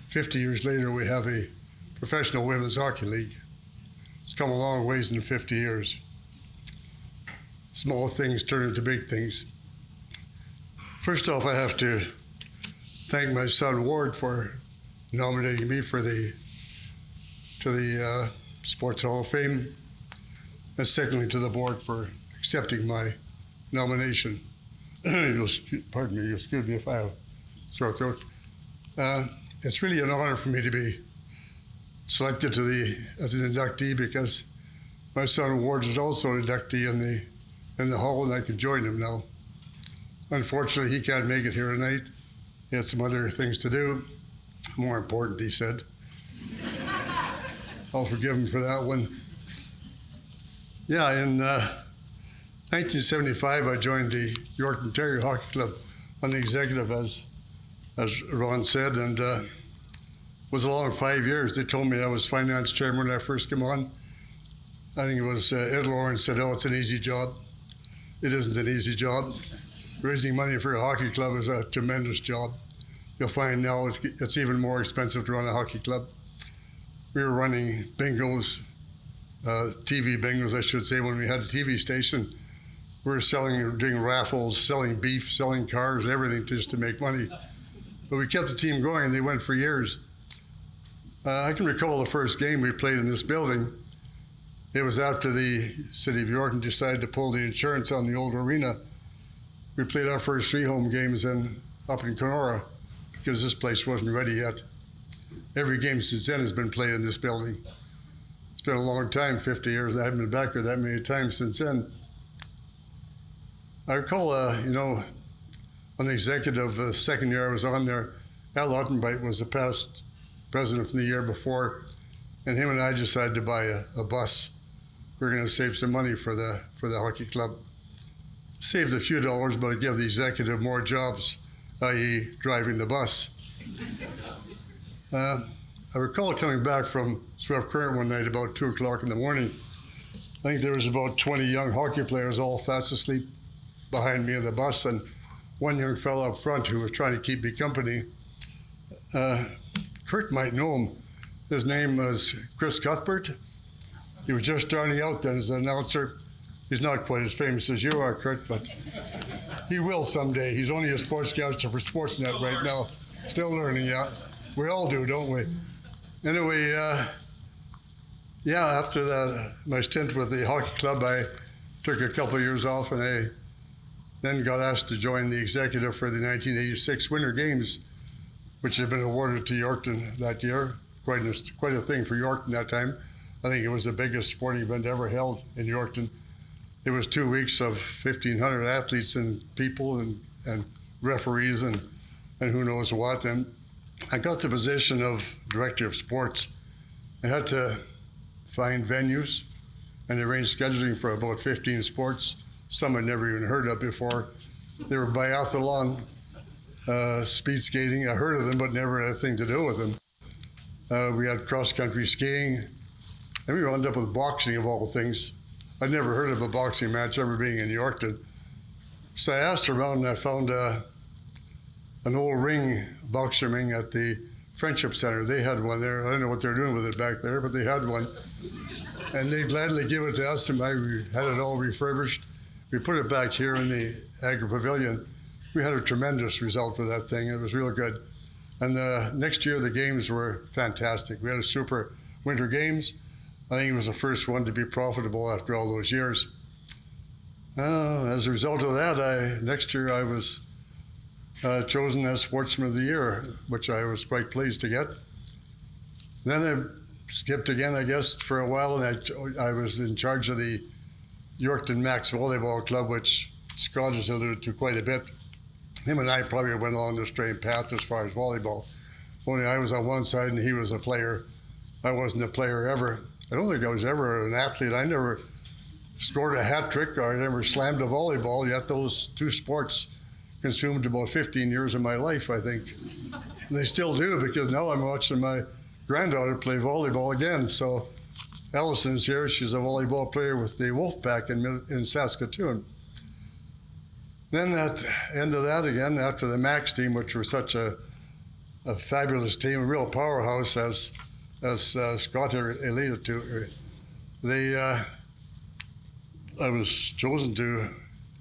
I: 50 years later, we have a professional women's hockey league. It's come a long ways in 50 years. Small things turn into big things. First off, I have to thank my son Ward for nominating me to the Sports Hall of Fame, and secondly to the board for accepting my nomination. Pardon me, excuse me if I have a sore throat. It's really an honor for me to be selected as an inductee because my son Ward is also an inductee in the hall, and I can join him now. Unfortunately, he can't make it here tonight. He had some other things to do. More important, he said. I'll forgive him for that one. Yeah, in 1975, I joined the Yorkton Terrier Hockey Club on the executive, as Ron said, and was along 5 years. They told me I was finance chairman when I first came on. I think it was Ed Lawrence said, oh, it's an easy job. It isn't an easy job. Raising money for a hockey club is a tremendous job. You'll find now it's even more expensive to run a hockey club. We were running bingos, TV bingos, I should say, when we had a TV station. We were doing raffles, selling beef, selling cars, everything just to make money. But we kept the team going, and they went for years. I can recall the first game we played in this building. It was after the city of Yorkton decided to pull the insurance on the old arena. We played our first 3 home games up in Kenora because this place wasn't ready yet. Every game since then has been played in this building. It's been a long time, 50 years. I haven't been back there that many times since then. I recall, on the executive second year I was on there, Al Ottenbeit was the past president from the year before, and him and I decided to buy a bus. We were going to save some money for the hockey club. Saved a few dollars, but it gave the executive more jobs, i.e. driving the bus. I recall coming back from Swift Current one night about 2 o'clock in the morning. I think there was about 20 young hockey players all fast asleep behind me in the bus, and one young fellow up front who was trying to keep me company. Kurt might know him. His name was Chris Cuthbert. He was just starting out then as an announcer. He's not quite as famous as you are, Kurt, but he will someday. He's only a sportscaster for Sportsnet right now. Still learning, yeah. We all do, don't we? Anyway, after that, my stint with the hockey club, I took a couple of years off, and I then got asked to join the executive for the 1986 Winter Games, which had been awarded to Yorkton that year. Quite a thing for Yorkton that time. I think it was the biggest sporting event ever held in Yorkton. It was 2 weeks of 1,500 athletes and people and referees and who knows what. And I got the position of director of sports. I had to find venues and arrange scheduling for about 15 sports. Some I'd never even heard of before. They were biathlon, speed skating. I heard of them, but never had a thing to do with them. We had cross-country skiing, and we wound up with boxing of all things. I'd never heard of a boxing match ever being in Yorkton. So I asked around, and I found an old boxing ring at the Friendship Center. They had one there. I don't know what they're doing with it back there, but they had one. And they gladly gave it to us, and I had it all refurbished. We put it back here in the Agri Pavilion. We had a tremendous result with that thing. It was real good. And next year, the games were fantastic. We had a super Winter Games. I think it was the first one to be profitable after all those years. As a result of that, next year I was chosen as Sportsman of the Year, which I was quite pleased to get. Then I skipped again, I guess, for a while, and I was in charge of the Yorkton Max Volleyball Club, which Scott has alluded to quite a bit. Him and I probably went along the straight path as far as volleyball. Only I was on one side and he was a player. I wasn't a player ever. I don't think I was ever an athlete. I never scored a hat trick or I never slammed a volleyball, yet those two sports consumed about 15 years of my life, I think. And they still do, because now I'm watching my granddaughter play volleyball again. So Allison's here. She's a volleyball player with the Wolfpack in Saskatoon. Then at the end of that again, after the Max team, which were such a fabulous team, a real powerhouse, as Scott alluded to, I was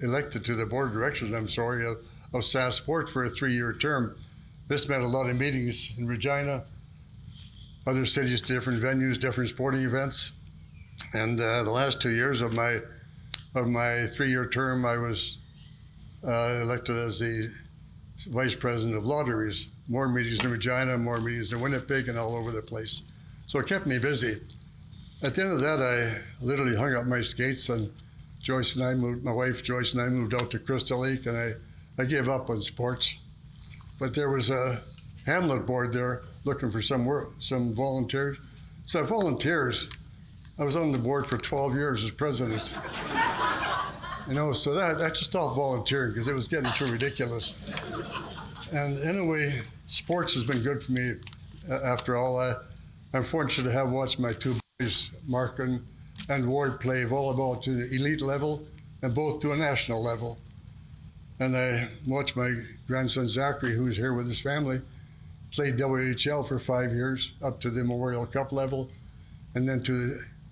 I: elected to the board of directors, of SAS Sport for a 3-year term. This meant a lot of meetings in Regina, other cities, different venues, different sporting events. And the last 2 years of my 3-year term, I was elected as the vice president of lotteries. More meetings in Regina, more meetings in Winnipeg, and all over the place. So it kept me busy. At the end of that, I literally hung up my skates, and my wife Joyce and I moved out to Crystal Lake, and I gave up on sports. But there was a Hamlet board there looking for some volunteers. So volunteers, I was on the board for 12 years as president. So that just stopped volunteering because it was getting too ridiculous. And anyway, sports has been good for me after all. I'm fortunate to have watched my two boys, Mark and Ward, play volleyball to the elite level and both to a national level. And I watched my grandson Zachary, who's here with his family, played WHL for 5 years up to the Memorial Cup level, and then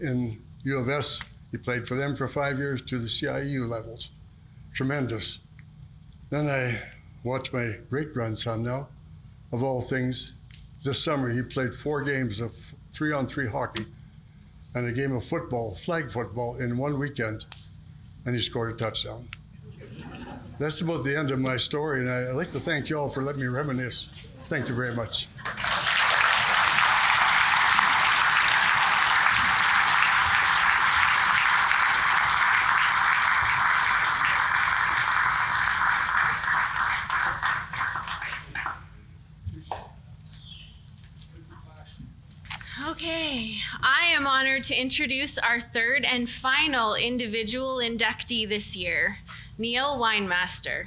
I: in U of S, he played for them for 5 years to the CIU levels. Tremendous. Then I watched my great-grandson now, of all things, this summer he played 4 games of 3-on-3 hockey and a game of football, flag football, in one weekend, and he scored a touchdown. That's about the end of my story, and I'd like to thank you all for letting me reminisce. Thank you very much.
D: Okay, I am honored to introduce our third and final individual inductee this year, Neil Weinmaster.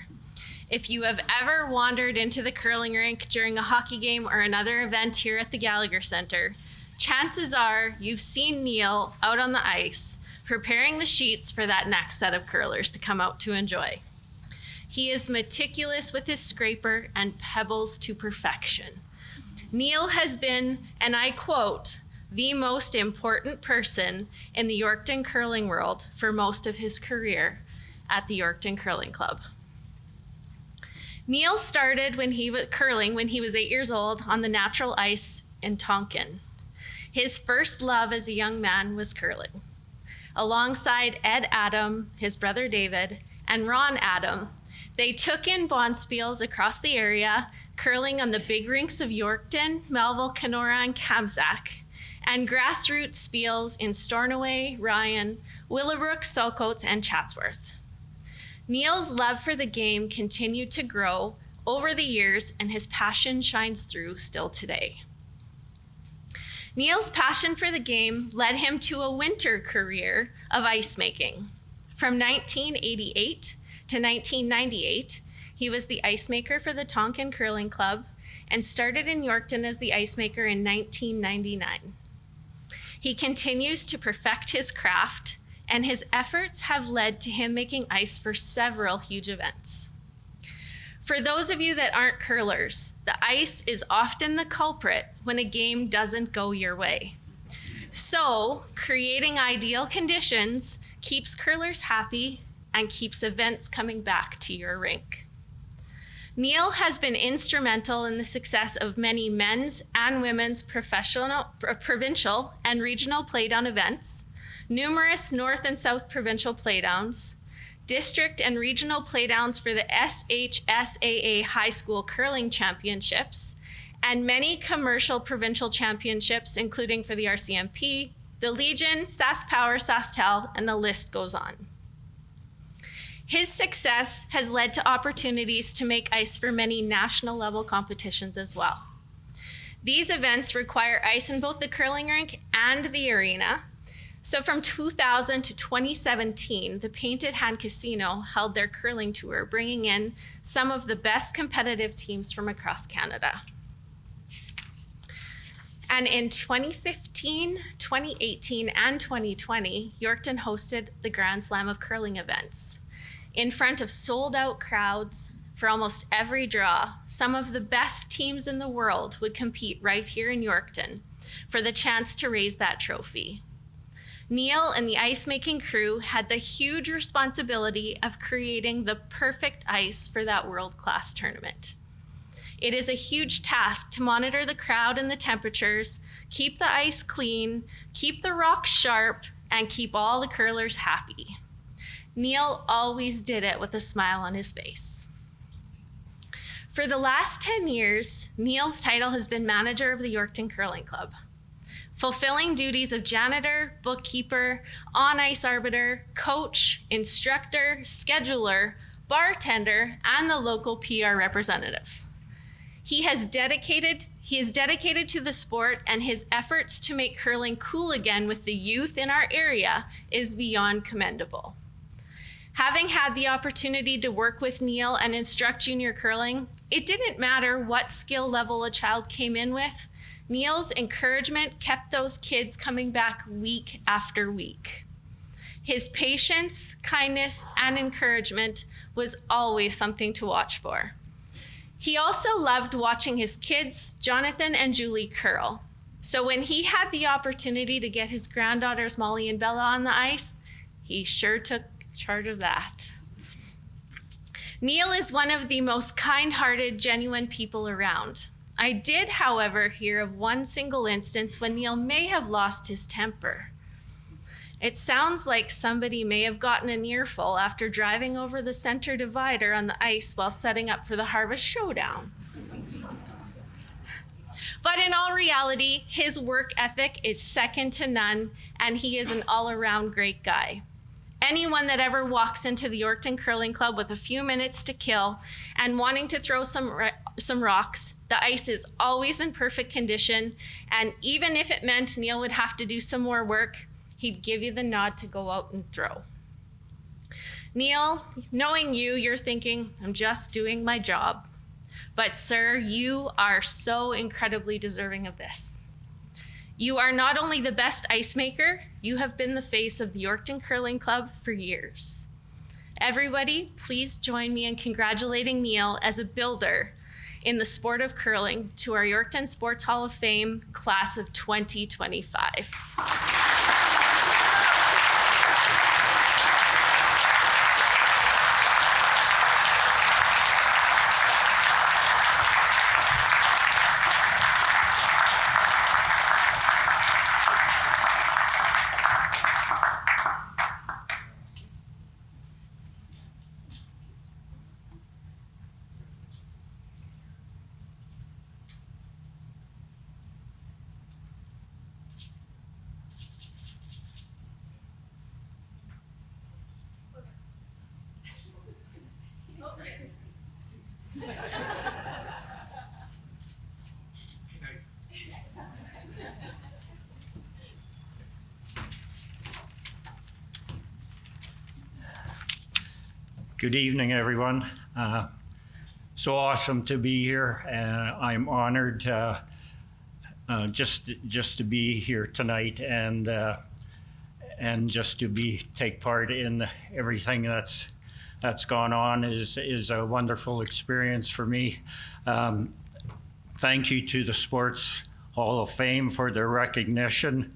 D: If you have ever wandered into the curling rink during a hockey game or another event here at the Gallagher Center, chances are you've seen Neil out on the ice preparing the sheets for that next set of curlers to come out to enjoy. He is meticulous with his scraper and pebbles to perfection. Neil has been, and I quote, the most important person in the Yorkton curling world for most of his career at the Yorkton Curling Club. Neil started when he was 8 years old on the natural ice in Tonkin. His first love as a young man was curling. Alongside Ed Adam, his brother David, and Ron Adam, they took in bonspiels across the area, curling on the big rinks of Yorkton, Melville, Kenora, and Kamsack, and grassroots spiels in Stornoway, Ryan, Willowbrook, Saltcoats, and Chatsworth. Neil's love for the game continued to grow over the years, and his passion shines through still today. Neil's passion for the game led him to a winter career of ice making. From 1988 to 1998, he was the ice maker for the Tonkin Curling Club and started in Yorkton as the ice maker in 1999. He continues to perfect his craft, and his efforts have led to him making ice for several huge events. For those of you that aren't curlers, the ice is often the culprit when a game doesn't go your way. So, creating ideal conditions keeps curlers happy and keeps events coming back to your rink. Neil has been instrumental in the success of many men's and women's provincial and regional playdown events, numerous North and South provincial playdowns, district and regional playdowns for the SHSAA High School Curling Championships, and many commercial provincial championships, including for the RCMP, the Legion, SaskPower, SaskTel, and the list goes on. His success has led to opportunities to make ice for many national level competitions as well. These events require ice in both the curling rink and the arena. So from 2000 to 2017, the Painted Hand Casino held their curling tour, bringing in some of the best competitive teams from across Canada. And in 2015, 2018, and 2020, Yorkton hosted the Grand Slam of Curling events. In front of sold-out crowds for almost every draw, some of the best teams in the world would compete right here in Yorkton for the chance to raise that trophy. Neil and the ice-making crew had the huge responsibility of creating the perfect ice for that world-class tournament. It is a huge task to monitor the crowd and the temperatures, keep the ice clean, keep the rocks sharp, and keep all the curlers happy. Neil always did it with a smile on his face. For the last 10 years, Neil's title has been manager of the Yorkton Curling Club, fulfilling duties of janitor, bookkeeper, on-ice arbiter, coach, instructor, scheduler, bartender, and the local PR representative. He is dedicated to the sport, and his efforts to make curling cool again with the youth in our area is beyond commendable. Having had the opportunity to work with Neil and instruct junior curling, it didn't matter what skill level a child came in with. Neil's encouragement kept those kids coming back week after week. His patience, kindness, and encouragement was always something to watch for. He also loved watching his kids, Jonathan and Julie, curl. So when he had the opportunity to get his granddaughters, Molly and Bella, on the ice, he sure took charge of that. Neil is one of the most kind-hearted, genuine people around. I did, however, hear of one single instance when Neil may have lost his temper. It sounds like somebody may have gotten an earful after driving over the center divider on the ice while setting up for the Harvest Showdown. But in all reality, his work ethic is second to none, and he is an all-around great guy. Anyone that ever walks into the Yorkton Curling Club with a few minutes to kill and wanting to throw some rocks, the ice is always in perfect condition, and even if it meant Neil would have to do some more work, he'd give you the nod to go out and throw. Neil, knowing you, you're thinking, I'm just doing my job. But sir, you are so incredibly deserving of this. You are not only the best ice maker, you have been the face of the Yorkton Curling Club for years. Everybody, please join me in congratulating Neil as a builder in the sport of curling to our Yorkton Sports Hall of Fame class of 2025.
J: Good evening, everyone. So awesome to be here. I'm honored just to be here tonight and just to take part in everything that's gone on is a wonderful experience for me. Thank you to the Sports Hall of Fame for their recognition.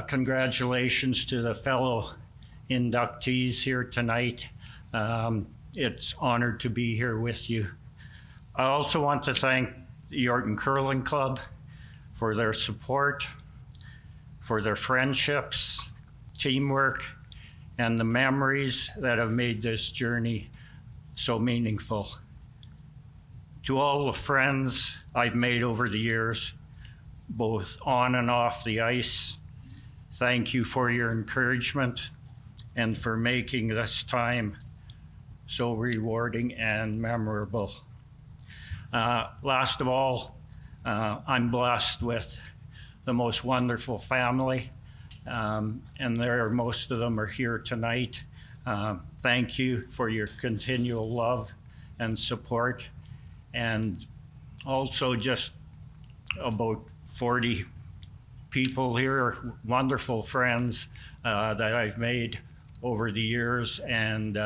J: Congratulations to the fellow inductees here tonight. It's honored to be here with you. I also want to thank the Yorkton Curling Club for their support, for their friendships, teamwork, and the memories that have made this journey so meaningful. To all the friends I've made over the years, both on and off the ice, thank you for your encouragement and for making this time so rewarding and memorable. Last of all, I'm blessed with the most wonderful family, and most of them are here tonight. Thank you for your continual love and support, and also just about 40 people here, wonderful friends that I've made over the years, and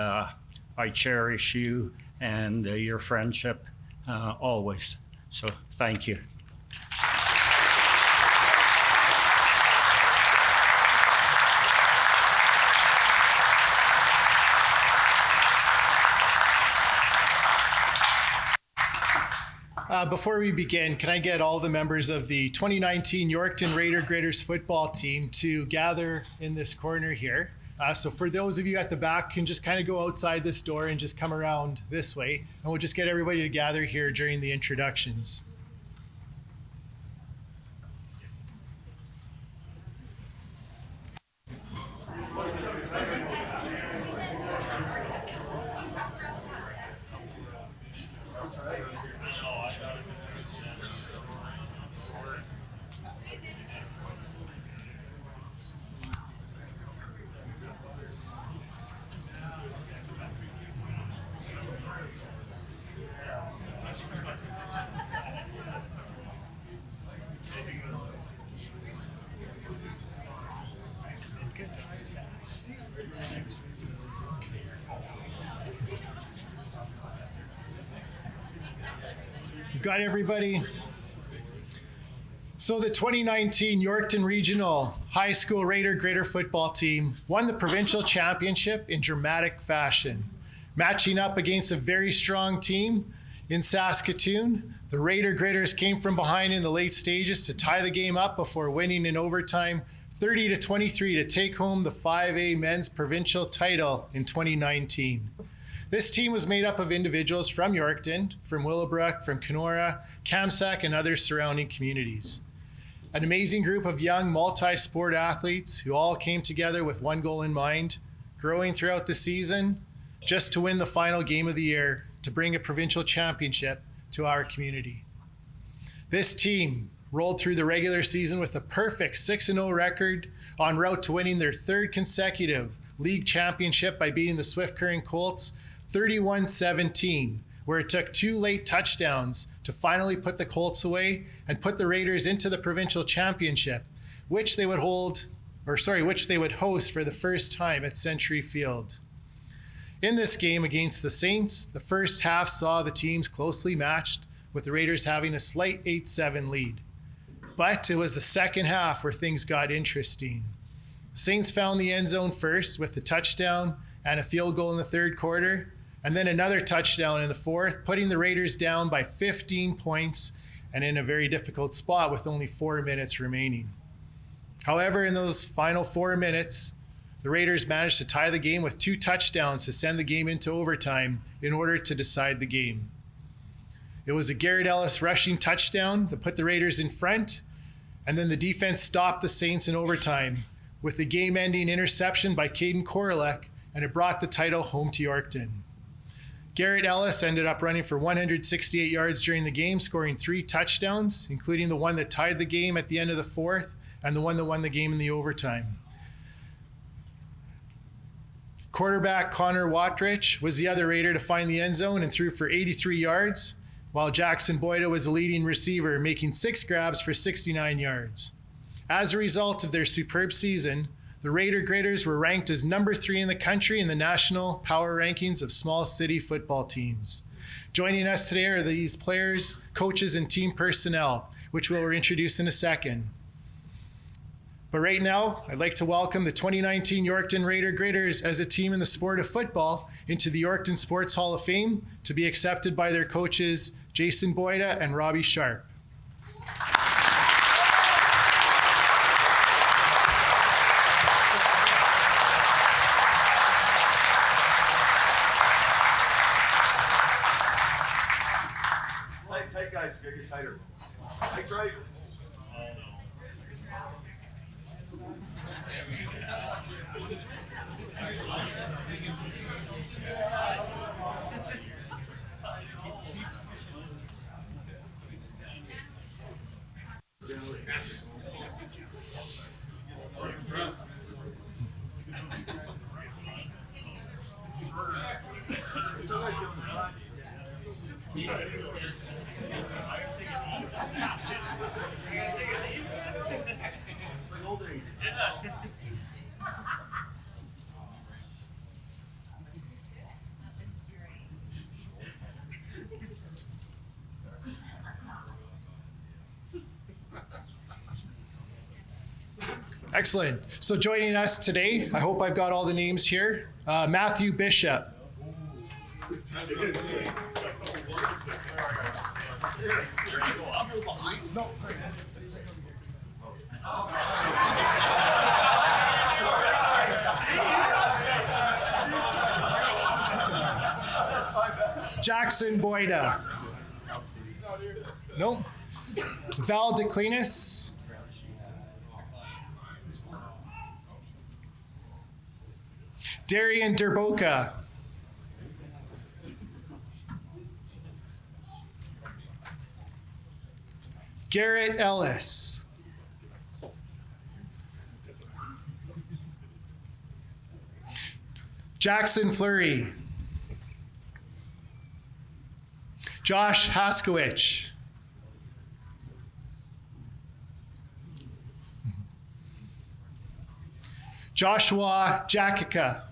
J: I cherish you and your friendship always. So thank you.
K: Before we begin, can I get all the members of the 2019 Yorkton Raider Graders football team to gather in this corner here? So for those of you at the back, can just kind of go outside this door and just come around this way, and we'll just get everybody to gather here during the introductions. We've got everybody. So the 2019 Yorkton Regional High School Raider Grader football team won the provincial championship in dramatic fashion, matching up against a very strong team In Saskatoon, the Raider Gritters came from behind in the late stages to tie the game up before winning in overtime 30-23 to take home the 5A men's provincial title in 2019. This team was made up of individuals from Yorkton, from Willowbrook, from Kenora, Kamsack, and other surrounding communities. An amazing group of young multi-sport athletes who all came together with one goal in mind, growing throughout the season just to win the final game of the year to bring a provincial championship to our community. This team rolled through the regular season with a perfect 6-0 record, en route to winning their third consecutive league championship by beating the Swift Current Colts 31-17, where it took 2 late touchdowns to finally put the Colts away and put the Raiders into the provincial championship, which they would host for the first time at Century Field. In this game against the Saints, the first half saw the teams closely matched, with the Raiders having a slight 8-7 lead. But it was the second half where things got interesting. The Saints found the end zone first with the touchdown and a field goal in the third quarter, and then another touchdown in the fourth, putting the Raiders down by 15 points and in a very difficult spot with only 4 minutes remaining. However, in those final 4 minutes, the Raiders managed to tie the game with 2 touchdowns to send the game into overtime in order to decide the game. It was a Garrett Ellis rushing touchdown that put the Raiders in front, and then the defense stopped the Saints in overtime with the game-ending interception by Caden Korolek, and it brought the title home to Yorkton. Garrett Ellis ended up running for 168 yards during the game, scoring 3 touchdowns, including the one that tied the game at the end of the fourth and the one that won the game in the overtime. Quarterback Connor Watrich was the other Raider to find the end zone and threw for 83 yards, while Jackson Boyda was the leading receiver, making 6 grabs for 69 yards. As a result of their superb season, the Raider Gritters were ranked as number 3 in the country in the national power rankings of small city football teams. Joining us today are these players, coaches, and team personnel, which we'll introduce in a second. But right now, I'd like to welcome the 2019 Yorkton Raider Gritters as a team in the sport of football into the Yorkton Sports Hall of Fame to be accepted by their coaches, Jason Boyda and Robbie Sharp.
L: Tight guys, get tighter. Tight, right.
K: Excellent. So joining us today, I hope I've got all the names here. Matthew Bishop. Jackson Boyda. Nope. Val DeClinis. Darian Derboka. Garrett Ellis. Jackson Fleury. Josh Haskowich. Joshua Jakica.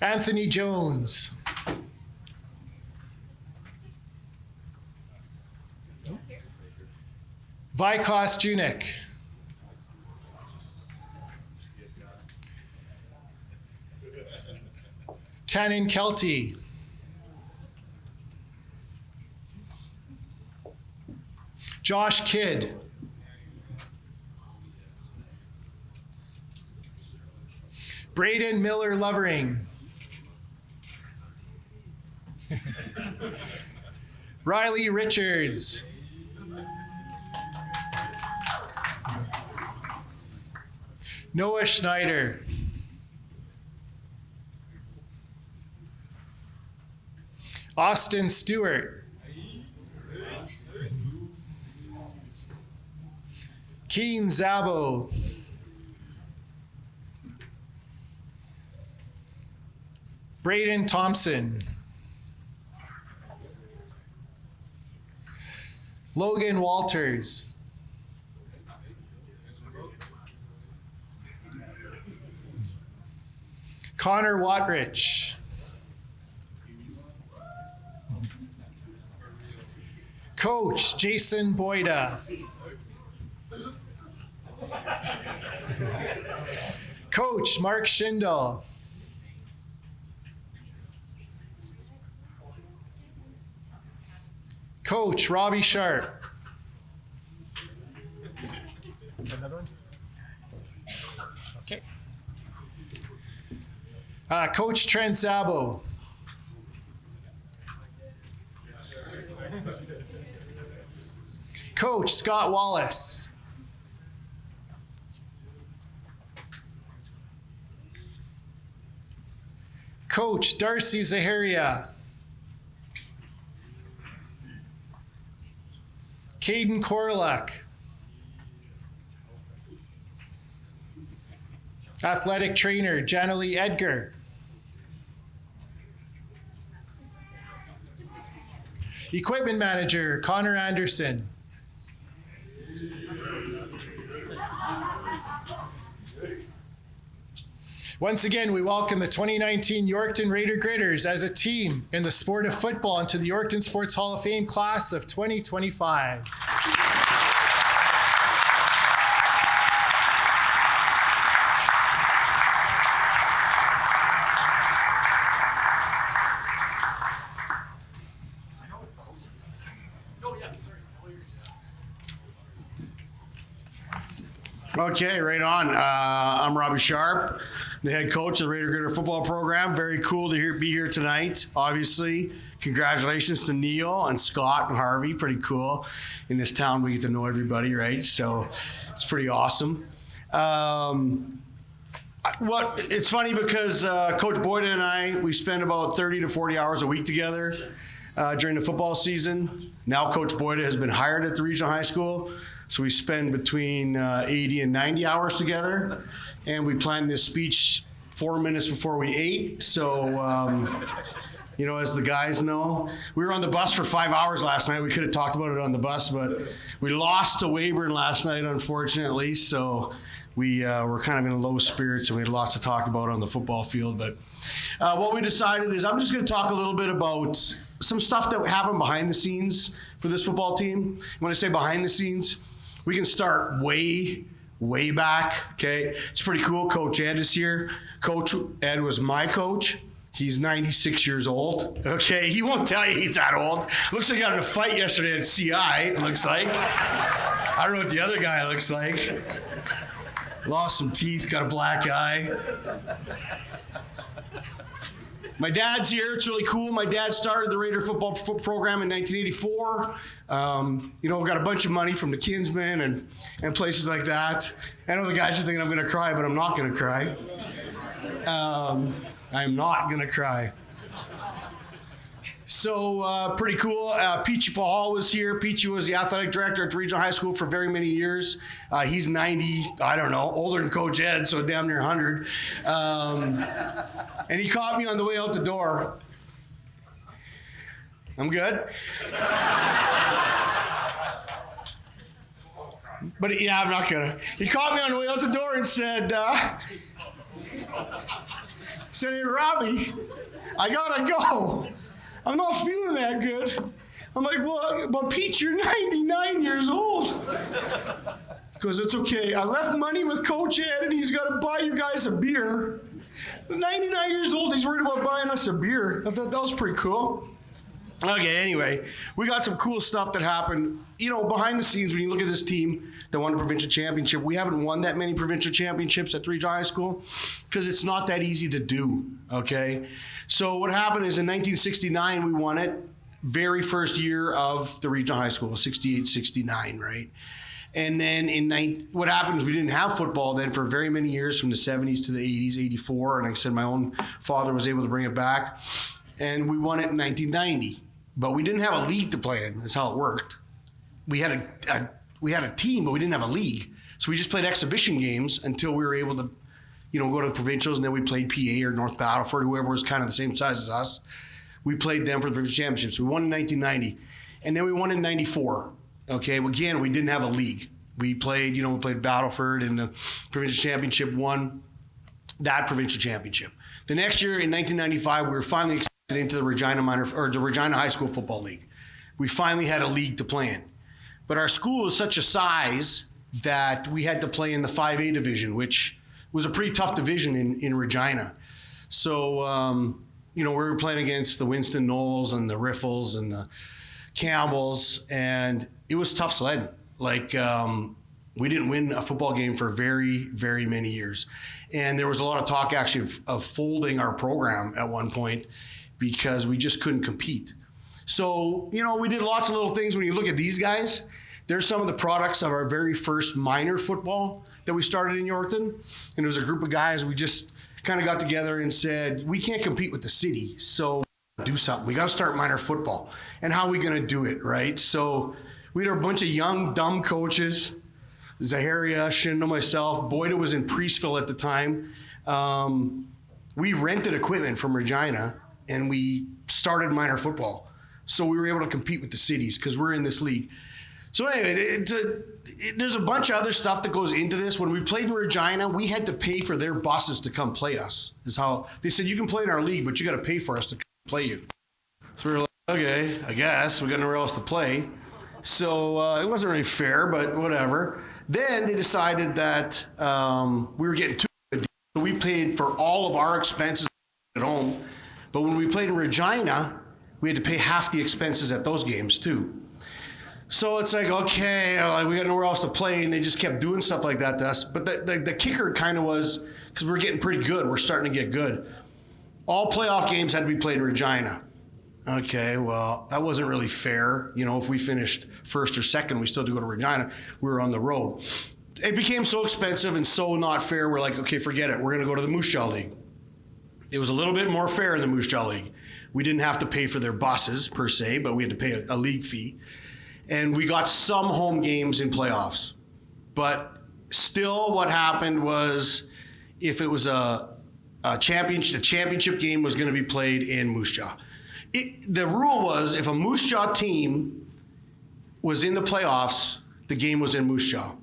K: Anthony Jones. Vikos Junik. Tannen Kelty. Josh Kidd. Braden Miller Lovering. Riley Richards. Noah Schneider. Austin Stewart. Keen Zabo. Braden Thompson. Logan Walters. Connor Watrich. Coach Jason Boyda. Coach Mark Schindel. Coach Robbie Sharp. Another one? Okay. Coach Trent Zabo. Coach Scott Wallace. Coach Darcy Zaharia. Caden Korlak. Athletic trainer Janalee Edgar. Equipment manager Connor Anderson. Once again, we welcome the 2019 Yorkton Raider Gritters as a team in the sport of football into the Yorkton Sports Hall of Fame class of 2025.
M: Okay, right on. I'm Robbie Sharp, the head coach of the Raider Gritter football program. Very cool to be here tonight. Obviously, congratulations to Neil and Scott and Harvey. Pretty cool. In this town, we get to know everybody, right? So it's pretty awesome. It's funny because Coach Boyda and I, we spend about 30 to 40 hours a week together during the football season. Now Coach Boyda has been hired at the regional high school. So we spend between 80 and 90 hours together, and we planned this speech 4 minutes before we ate. So, as the guys know, we were on the bus for 5 hours last night. We could have talked about it on the bus, but we lost to Weyburn last night, unfortunately. So we were kind of in low spirits, and we had lots to talk about on the football field. But what we decided is I'm just going to talk a little bit about some stuff that happened behind the scenes for this football team. When I say behind the scenes, we can start way back, okay? It's pretty cool. Coach Ed is here. Coach Ed was my coach. He's 96 years old, okay? He won't tell you he's that old. Looks like he got in a fight yesterday at CI, it looks like. I don't know what the other guy looks like. Lost some teeth, got a black eye. My dad's here. It's really cool. My dad started the Raider football program in 1984. Got a bunch of money from the Kinsmen and places like that. I know the guys are thinking I'm going to cry, but I'm not going to cry. I'm not going to cry. So pretty cool. Peachy Pahal was here. Peachy was the athletic director at the regional high school for very many years. He's 90, I don't know, older than Coach Ed, so damn near 100. And he caught me on the way out the door. I'm good? But yeah, I'm not gonna. He caught me on the way out the door and said, hey, Robbie, I gotta go. I'm not feeling that good. I'm like, well, but Pete, you're 99 years old. Because it's okay. I left money with Coach Ed, and he's got to buy you guys a beer. 99 years old, he's worried about buying us us a beer. I thought that was pretty cool. Okay, anyway, we got some cool stuff that happened. You know, behind the scenes, when you look at this team that won the provincial championship, we haven't won that many provincial championships at the regional high school because it's not that easy to do, okay? So what happened is in 1969, we won it. Very first year of the regional high school, 68, 69, right? And then what happened is we didn't have football then for very many years, from the 70s to the 80s, 84. And like I said, my own father was able to bring it back. And we won it in 1990. But we didn't have a league to play in. That's how it worked. We had a team, but we didn't have a league. So we just played exhibition games until we were able to, you know, go to the provincials, and then we played PA or North Battleford, whoever was kind of the same size as us. We played them for the provincial championships. We won in 1990, and then we won in 94. Okay, well, again, we didn't have a league. We played Battleford in the provincial championship, won that provincial championship. The next year in 1995, we were finally accepted into the Regina High School Football League. We finally had a league to play in. But our school is such a size that we had to play in the 5A division, which was a pretty tough division in Regina. So, we were playing against the Winston Knowles and the Riffles and the Campbells, and it was tough sledding. We didn't win a football game for very, very many years. And there was a lot of talk actually of folding our program at one point because we just couldn't compete. So, we did lots of little things. When you look at these guys, they're some of the products of our very first minor football that we started in Yorkton. And it was a group of guys, we just kind of got together and said, we can't compete with the city, so do something. We got to start minor football. And how are we going to do it, right? So we had a bunch of young, dumb coaches, Zaharia, Shindo, myself. Boyda was in Priestville at the time. We rented equipment from Regina, and we started minor football. So we were able to compete with the cities because we're in this league. So anyway, there's a bunch of other stuff that goes into this. When we played in Regina, we had to pay for their buses to come play us. Is how they said, you can play in our league, but you got to pay for us to play you. So we were like, okay, I guess we got nowhere else to play. So it wasn't really fair, but whatever. Then they decided that we were getting too good. So we paid for all of our expenses at home. But when we played in Regina, we had to pay half the expenses at those games too. So it's like, okay, we got nowhere else to play, and they just kept doing stuff like that to us. But the kicker kind of was, because we're getting pretty good, we're starting to get good, all playoff games had to be played in Regina. Okay, well, that wasn't really fair. If we finished first or second, we still do go to Regina. We were on the road. It became so expensive and so not fair, we're like, okay, forget it. We're going to go to the Moose Jaw League. It was a little bit more fair in the Moose Jaw League. We didn't have to pay for their buses, per se, but we had to pay a league fee. And we got some home games in playoffs. But still what happened was, if it was a championship game was going to be played in Moose Jaw. The rule was, if a Moose Jaw team was in the playoffs, the game was in Moose Jaw.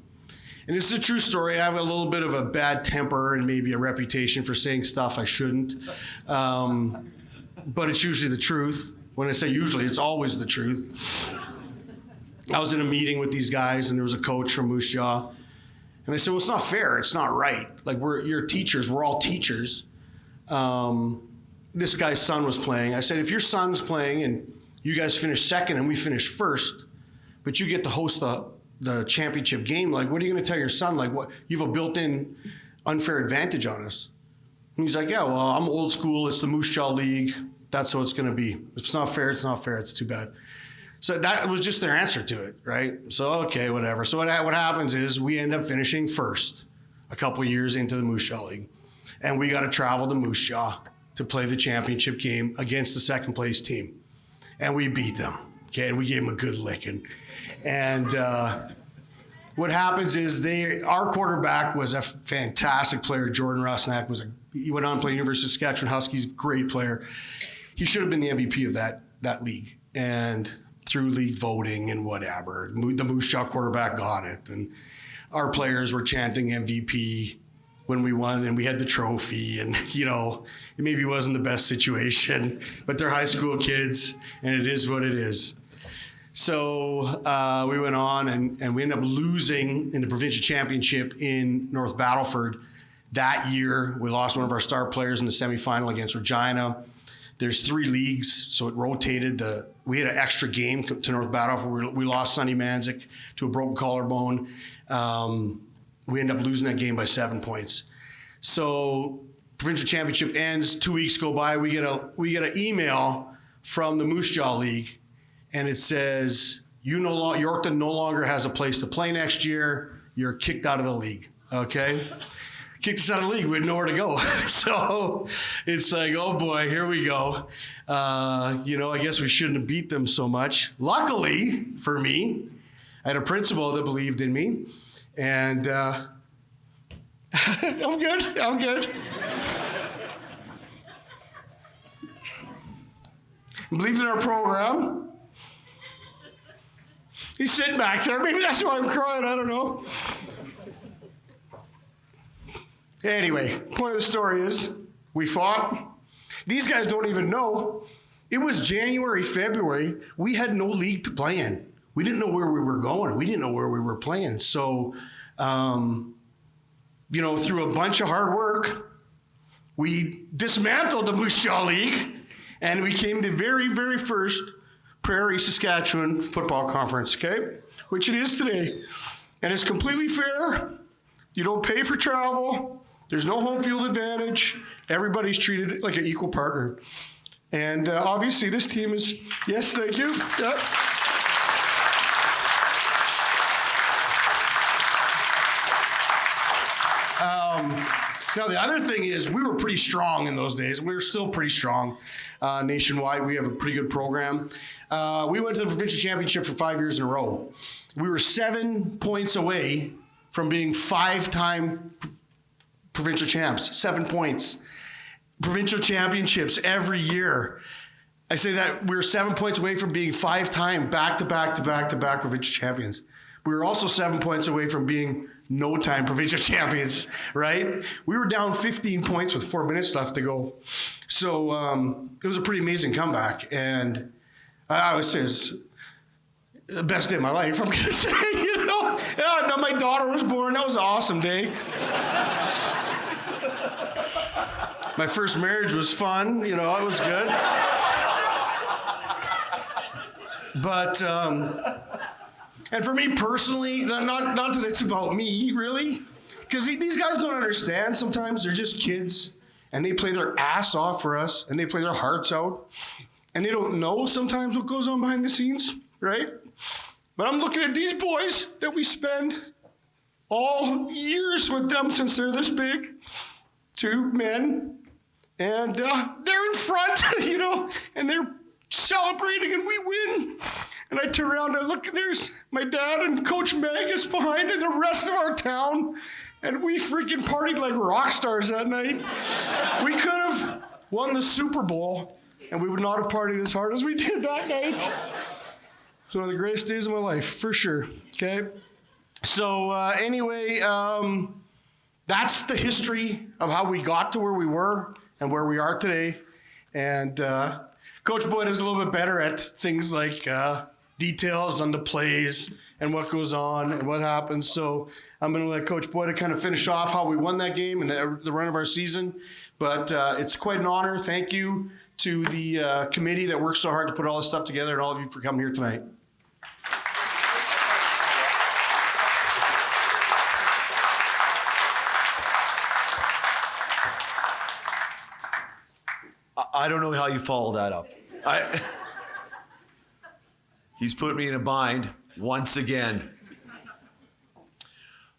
M: And this is a true story. I have a little bit of a bad temper and maybe a reputation for saying stuff I shouldn't. But it's usually the truth. When I say usually, it's always the truth. I was in a meeting with these guys, and there was a coach from Moose Jaw. And I said, well, it's not fair. It's not right. You're teachers. We're all teachers. This guy's son was playing. I said, if your son's playing and you guys finish second and we finish first, but you get to host the championship game, what are you going to tell your son? What? You have a built-in unfair advantage on us. And he's like, yeah, well, I'm old school. It's the Moose Jaw League. That's how it's going to be. If it's not fair, it's not fair. It's too bad. So that was just their answer to it, right? So, okay, whatever. So what happens is we end up finishing first a couple years into the Moose Jaw League. And we got to travel to Moose Jaw to play the championship game against the second place team. And we beat them, okay? And we gave them a good licking. And what happens is our quarterback was a fantastic player. Jordan Rusnak he went on to play University of Saskatchewan Huskies, great player. He should have been the MVP of that league. And through league voting and whatever, the Moose Jaw quarterback got it. And our players were chanting MVP when we won, and we had the trophy, and it maybe wasn't the best situation, but they're high school kids, and it is what it is. So we went on, and we ended up losing in the provincial championship in North Battleford. That year, we lost one of our star players in the semifinal against Regina. There's 3 leagues, so it rotated. We had an extra game to North Battle. We lost Sonny Manzik to a broken collarbone. We ended up losing that game by 7 points. So provincial championship ends. 2 weeks go by. We get an email from the Moose Jaw League, and it says, Yorkton no longer has a place to play next year. You're kicked out of the league. Okay. Kicked us out of the league. We had nowhere to go. So it's like, oh boy, here we go. I guess we shouldn't have beat them so much. Luckily for me, I had a principal that believed in me. And I'm good. Believed in our program. He's sitting back there. Maybe that's why I'm crying. I don't know. Anyway, point of the story is we fought. These guys don't even know. It was January, February. We had no league to play in. We didn't know where we were going. We didn't know where we were playing. So, through a bunch of hard work, we dismantled the Moose Jaw League, and we came to the very, very first Prairie, Saskatchewan football conference, okay? Which it is today. And it's completely fair. You don't pay for travel. There's no home field advantage. Everybody's treated like an equal partner. And obviously this team is, yes, thank you. Yep. Now the other thing is we were pretty strong in those days. We were still pretty strong nationwide. We have a pretty good program. We went to the provincial championship for 5 years in a row. We were 7 points away from being 5-time provincial champs. 7 points. Provincial championships every year. I say that we were 7 points away from being 5-time back-to-back provincial champions. We were also 7 points away from being no-time provincial champions, right? We were down 15 points with 4 minutes left to go. So it was a pretty amazing comeback. And I would say it's the best day of my life, I'm going to say, Yeah, no, my daughter was born. That was an awesome day. My first marriage was fun. It was good. But, and for me personally, not that it's about me, really, because these guys don't understand sometimes. They're just kids, and they play their ass off for us, and they play their hearts out, and they don't know sometimes what goes on behind the scenes, right? But I'm looking at these boys that we spend all years with them since they're this big, 2 men, and they're in front, and they're celebrating, and we win. And I turn around and I look, and there's my dad and Coach Magus behind, and the rest of our town, and we freaking partied like rock stars that night. We could have won the Super Bowl, and we would not have partied as hard as we did that night. It's one of the greatest days of my life, for sure, okay? So anyway, that's the history of how we got to where we were and where we are today. And Coach Boyd is a little bit better at things like details on the plays and what goes on and what happens. So I'm going to let Coach Boyd kind of finish off how we won that game and the run of our season. But it's quite an honor. Thank you to the committee that worked so hard to put all this stuff together, and all of you for coming here tonight.
N: I don't know how you follow that up. He's put me in a bind once again.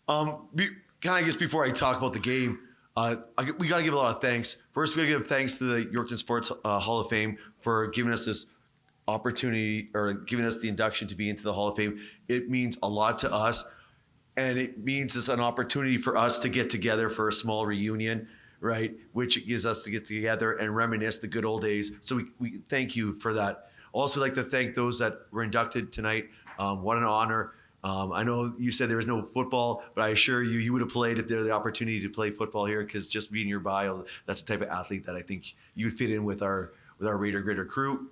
N: Before I talk about the game, we got to give a lot of thanks. First, we got to give thanks to the Yorkton Sports Hall of Fame for giving us this opportunity, or giving us the induction to be into the Hall of Fame. It means a lot to us, and it means it's an opportunity for us to get together for a small reunion, right? Which gives us to get together and reminisce the good old days. So we thank you for that. Also like to thank those that were inducted tonight. What an honor. I know you said there was no football, but I assure you, you would have played if there was the opportunity to play football here, because just reading your bio, that's the type of athlete that I think you would fit in with our Raider Gritter crew.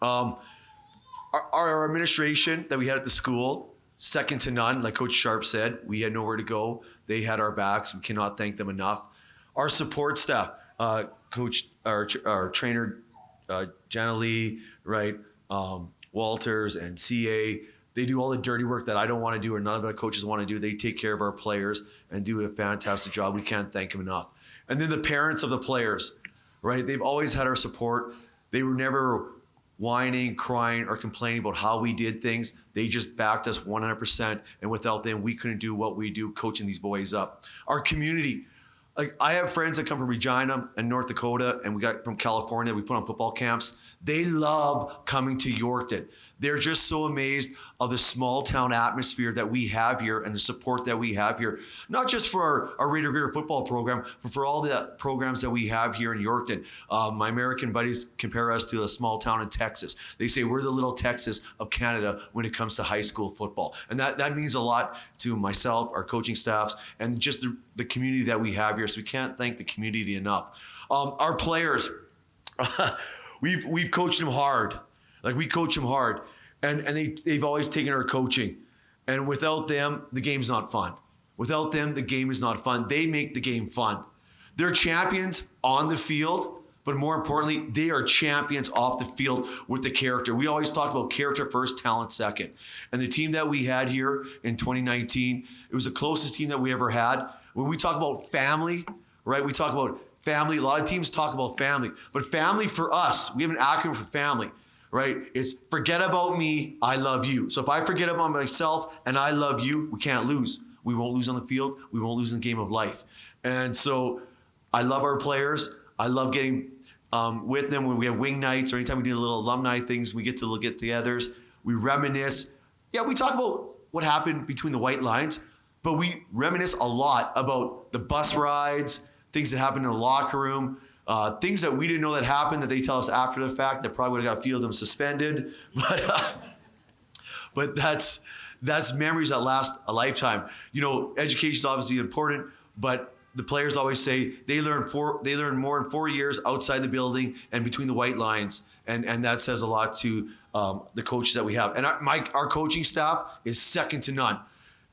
N: Our administration that we had at the school, second to none. Like Coach Sharp said, we had nowhere to go. They had our backs. We cannot thank them enough. Our support staff, our trainer, Jenna Lee, right? Walters and CA. They do all the dirty work that I don't want to do or none of our coaches want to do. They take care of our players and do a fantastic job. We can't thank them enough. And then the parents of the players, right? They've always had our support. They were never whining, crying, or complaining about how we did things. They just backed us 100%. And without them, we couldn't do what we do coaching these boys up. Our community. Like, I have friends that come from Regina and North Dakota, and we got from California. We put on football camps. They love coming to Yorkton. They're just so amazed of the small town atmosphere that we have here and the support that we have here, not just for our Raider Grader football program, but for all the programs that we have here in Yorkton. My American buddies compare us to a small town in Texas. They say we're the little Texas of Canada when it comes to high school football. And that means a lot to myself, our coaching staffs, and just the community that we have here. So we can't thank the community enough. Our players, we've coached them hard. Like, we coach them hard, and they've always taken our coaching. And without them, the game's not fun. Without them, the game is not fun. They make the game fun. They're champions on the field, but more importantly, they are champions off the field with the character. We always talk about character first, talent second. And the team that we had here in 2019, it was the closest team that we ever had. When we talk about family, right, we talk about family. A lot of teams talk about family. But family for us, we have an acronym for family. Right? It's forget about me, I love you. So if I forget about myself and I love you, we can't lose. We won't lose on the field. We won't lose in the game of life. And so I love our players. I love getting with them when we have wing nights or anytime we do little alumni things, we get to get togethers. We reminisce. Yeah, we talk about what happened between the white lines, but we reminisce a lot about the bus rides, things that happened in the locker room. Things that we didn't know that happened that they tell us after the fact that probably would have got a few of them suspended. But that's memories that last a lifetime. You know, education is obviously important, but the players always say they learn more in 4 years outside the building and between the white lines. And that says a lot to the coaches that we have. And our coaching staff is second to none.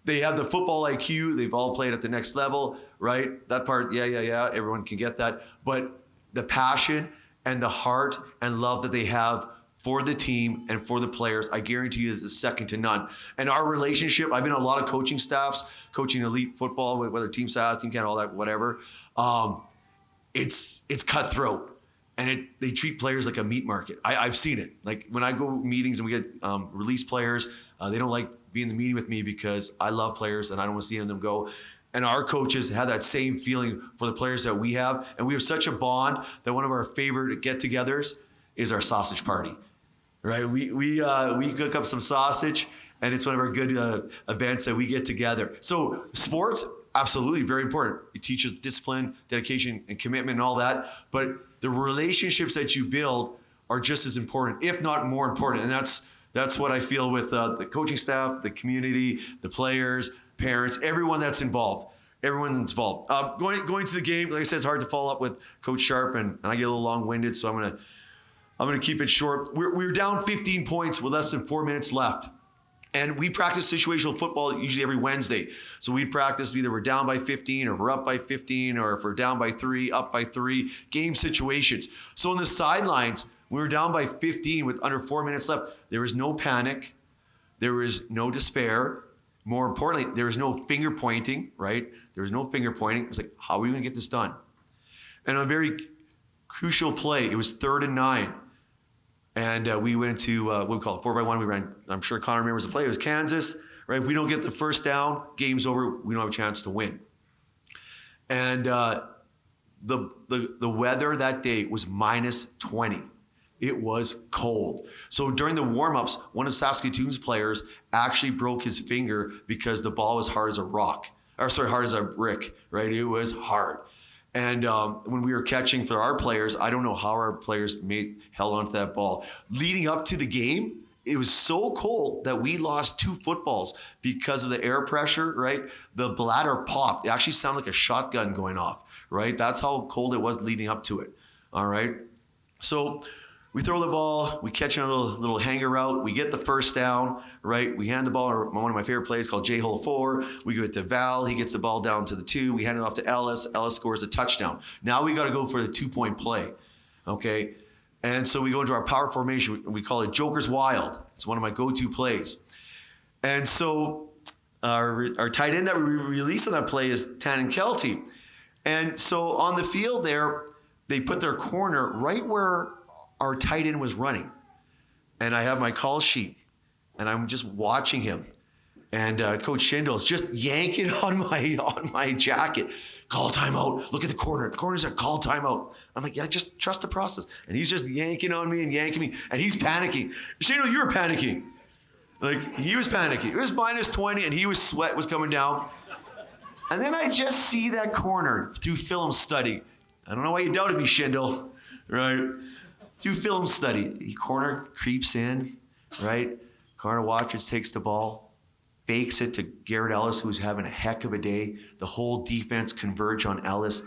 N: They have the football IQ. They've all played at the next level, right? That part, yeah. Everyone can get that. But the passion and the heart and love that they have for the team and for the players, I guarantee you is second to none. And our relationship, I've been on a lot of coaching staffs, coaching elite football, whether team size, team count, all that, whatever. It's cutthroat. And they treat players like a meat market. I've seen it. Like, when I go meetings and we get release players, they don't like being in the meeting with me because I love players and I don't want to see them go. And our coaches have that same feeling for the players that we have. And we have such a bond that one of our favorite get-togethers is our sausage party, right? We cook up some sausage, and it's one of our good events that we get together. So sports, absolutely, very important. It teaches discipline, dedication, and commitment and all that. But the relationships that you build are just as important, if not more important. And that's what I feel with the coaching staff, the community, the players, parents, everyone that's involved. Everyone that's involved. Going to the game, like I said, it's hard to follow up with Coach Sharp, and I get a little long-winded, so I'm gonna keep it short. We're down 15 points with less than 4 minutes left. And we practice situational football usually every Wednesday. So we practice either we're down by 15 or we're up by 15, or if we're down by 3, up by 3, game situations. So on the sidelines, we were down by 15 with under 4 minutes left. There was no panic. There was no despair. More importantly, there was no finger pointing, right? There was no finger pointing. It was like, how are we going to get this done? And on a very crucial play, it was 3rd and 9. And we went to what we call it, 4x1. We ran, I'm sure Connor remembers the play. It was Kansas, right? If we don't get the first down, game's over. We don't have a chance to win. And the weather that day was minus 20. It was cold. So during the warm-ups, one of Saskatoon's players actually broke his finger because the ball was hard as a rock. Hard as a brick, right? It was hard. And when we were catching for our players, I don't know how our players held onto that ball. Leading up to the game, it was so cold that we lost 2 footballs because of the air pressure, right? The bladder popped. It actually sounded like a shotgun going off, right? That's how cold it was leading up to it, all right? So we throw the ball, we catch a little hanger route, we get the first down, right? We hand the ball, one of my favorite plays called J-Hole 4. We give it to Val, he gets the ball down to the 2. We hand it off to Ellis, Ellis scores a touchdown. Now we got to go for the 2-point play, okay? And so we go into our power formation. We call it Joker's Wild. It's one of my go-to plays. And so our tight end that we release on that play is Tannen Kelty. And so on the field there, they put their corner right where our tight end was running. And I have my call sheet, and I'm just watching him. And Coach Schindel is just yanking on my jacket. Call timeout. Look at the corner. The corner's there. Call timeout. I'm like, yeah, just trust the process. And he's just yanking on me and yanking me. And he's panicking. Schindel, you were panicking. Like, he was panicking. It was -20, and sweat was coming down. And then I just see that corner through film study. I don't know why you doubted me, Schindel, right? Through film study. The corner creeps in, right? Corner watches, takes the ball, fakes it to Garrett Ellis, who's having a heck of a day. The whole defense converge on Ellis.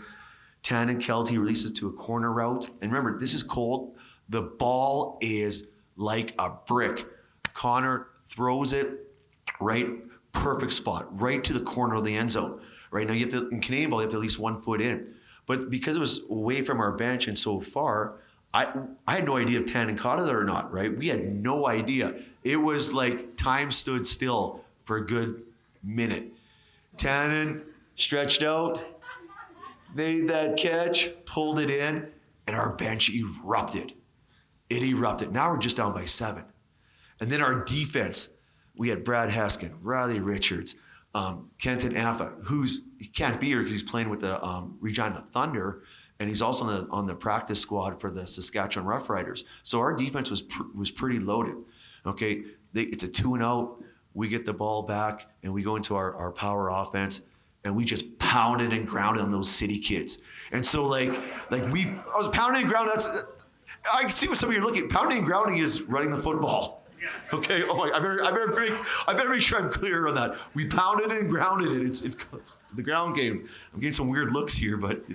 N: Tannen Kelty releases to a corner route. And remember, this is cold. The ball is like a brick. Connor throws it right, perfect spot, right to the corner of the end zone. Right now, in Canadian ball, you have to at least 1 foot in. But because it was away from our bench and so far, I had no idea if Tannen caught it or not, right? We had no idea. It was like time stood still for a good minute. Tannen stretched out, made that catch, pulled it in, and our bench erupted. It erupted. Now we're just down by 7. And then our defense, we had Brad Heskin, Riley Richards, Kenton Affa, he can't be here because he's playing with the Regina Thunder, and he's also on the practice squad for the Saskatchewan Roughriders. So our defense was pretty loaded. Okay, it's a 2-0. We get the ball back, and we go into our power offense, and we just pounded and grounded on those city kids. And so I was pounding and grounding. I can see what some of you are looking at. Pounding and grounding is running the football. Okay. Oh my! I better make sure I'm clear on that. We pounded and grounded it. It's the ground game. I'm getting some weird looks here, but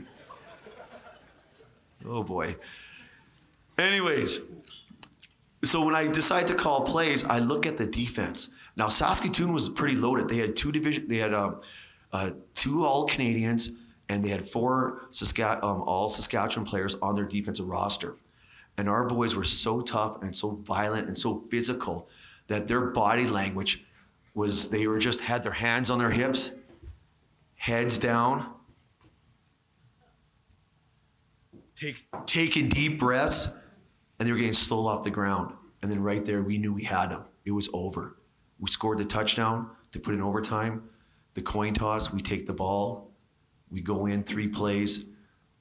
N: oh boy. Anyways, so when I decide to call plays, I look at the defense. Now Saskatoon was pretty loaded. They had 2 All-Canadians, and they had 4 all Saskatchewan players on their defensive roster. And our boys were so tough and so violent and so physical that their body language was, they were just had their hands on their hips, heads down, taking deep breaths, and they were getting slow off the ground. And then right there, we knew we had them. It was over. We scored the touchdown to put in overtime. The coin toss, we take the ball. We go in 3 plays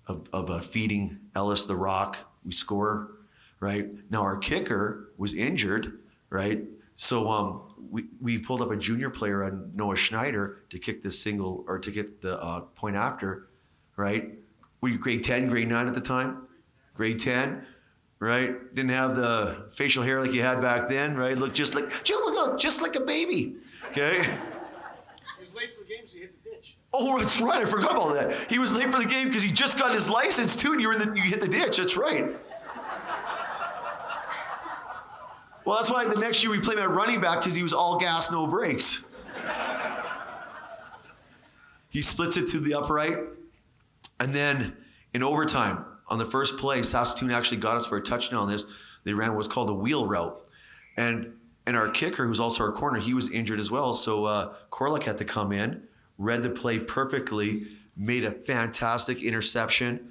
N: of feeding Ellis the rock. We score, right? Now our kicker was injured, right? So we pulled up a junior player on Noah Schneider to kick this single, or to get the point after, right? Were you grade 10, grade 9 at the time? Grade 10, right? Didn't have the facial hair like you had back then, right? Looked just like a baby, okay?
M: He was late for the game, so he hit the ditch.
N: Oh, that's right. I forgot about that. He was late for the game because he just got his license too, and you hit the ditch. That's right. Well, that's why the next year we played him at running back, because he was all gas, no brakes. He splits it to the upright, and then in overtime, on the first play, Saskatoon actually got us for a touchdown on this. They ran what's called a wheel route, and our kicker, who's also our corner, he was injured as well. So Corlick had to come in, read the play perfectly, made a fantastic interception.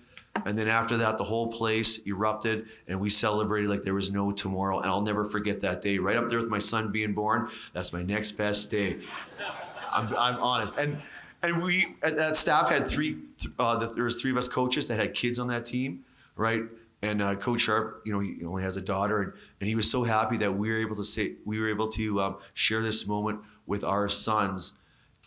N: And then after that, the whole place erupted, and we celebrated like there was no tomorrow. And I'll never forget that day. Right up there with my son being born, that's my next best day. I'm honest. And we, at that staff, had there was 3 of us coaches that had kids on that team, right? And Coach Sharp, he only has a daughter, and he was so happy that we were able to share this moment with our sons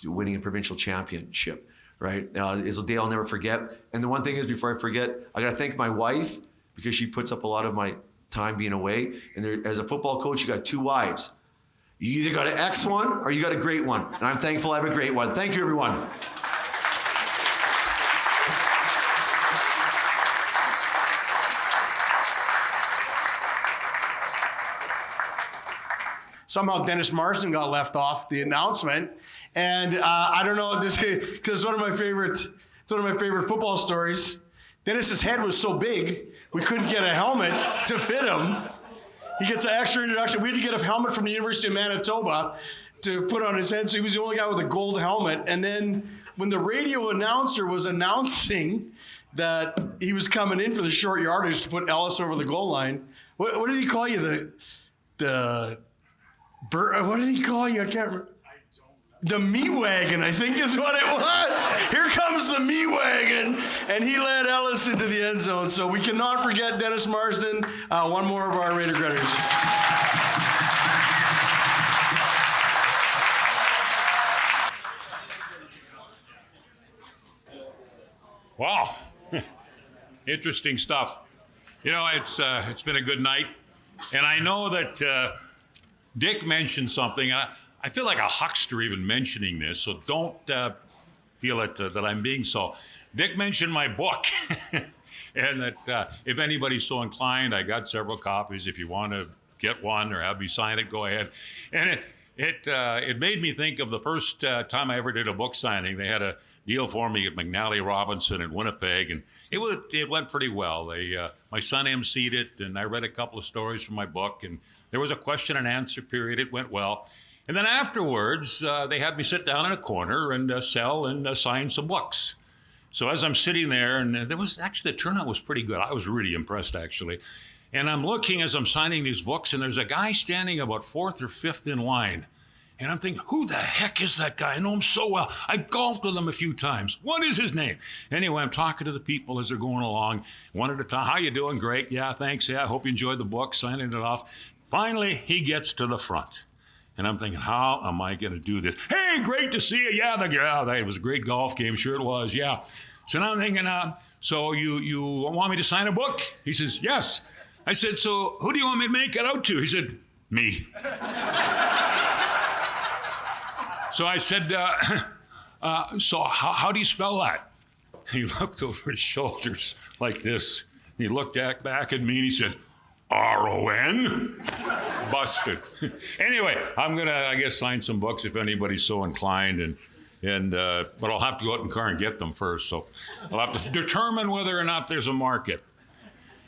N: winning a provincial championship, right? It's a day I'll never forget. And the one thing is, before I forget, I got to thank my wife, because she puts up a lot of my time being away. And as a football coach, you got 2 wives. You either got an X one or you got a great one. And I'm thankful I have a great one. Thank you, everyone.
M: Somehow Dennis Marsden got left off the announcement, and I don't know this, because it's one of my favorite football stories. Dennis's head was so big, we couldn't get a helmet to fit him. He gets an extra introduction. We had to get a helmet from the University of Manitoba to put on his head, so he was the only guy with a gold helmet. And then when the radio announcer was announcing that he was coming in for the short yardage to put Ellis over the goal line, what did he call you? What did he call you? I can't remember. The meat wagon, I think is what it was. Here comes the meat wagon, and he led Ellis into the end zone. So we cannot forget Dennis Marsden, one more of our Raider Gritters.
C: Wow, interesting stuff. You know, it's been a good night, and I know that Dick mentioned something. I feel like a huckster even mentioning this, so don't feel it that I'm being so. Dick mentioned my book, and that if anybody's so inclined, I got several copies. If you want to get one or have me sign it, go ahead. And it made me think of the first time I ever did a book signing. They had a deal for me at McNally Robinson in Winnipeg, and it went pretty well. My son emceed it, and I read a couple of stories from my book, and there was a question and answer period. It went well. And then afterwards, they had me sit down in a corner and sell and sign some books. So as I'm sitting there, and the turnout was pretty good. I was really impressed, actually. And I'm looking as I'm signing these books, and there's a guy standing about fourth or fifth in line. And I'm thinking, who the heck is that guy? I know him so well. I golfed with him a few times. What is his name? Anyway, I'm talking to the people as they're going along, one at a time. How you doing? Great. Yeah, thanks. Yeah, I hope you enjoyed the book, signing it off. Finally, he gets to the front. And I'm thinking, how am I going to do this? Hey, great to see you. Yeah, it was a great golf game. Sure it was. Yeah. So now I'm thinking, so you want me to sign a book? He says, yes. I said, so who do you want me to make it out to? He said, me. So I said, so how do you spell that? He looked over his shoulders like this. He looked back at me and he said, R-O-N? Busted. Anyway, I'm going to, I guess, sign some books if anybody's so inclined, but I'll have to go out in the car and get them first. So I'll have to determine whether or not there's a market.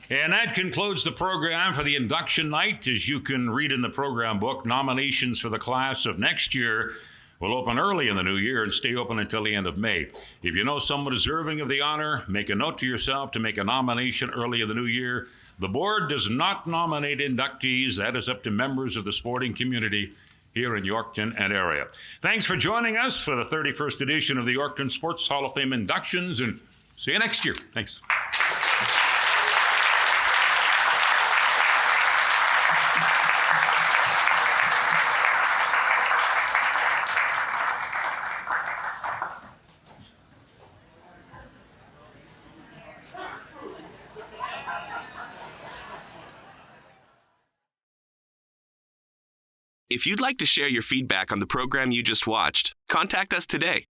C: And that concludes the program for the induction night. As you can read in the program book, nominations for the class of next year will open early in the new year and stay open until the end of May. If you know someone deserving of the honor, make a note to yourself to make a nomination early in the new year. The board does not nominate inductees. That is up to members of the sporting community here in Yorkton and area. Thanks for joining us for the 31st edition of the Yorkton Sports Hall of Fame inductions, and see you next year. Thanks.
A: If you'd like to share your feedback on the program you just watched, contact us today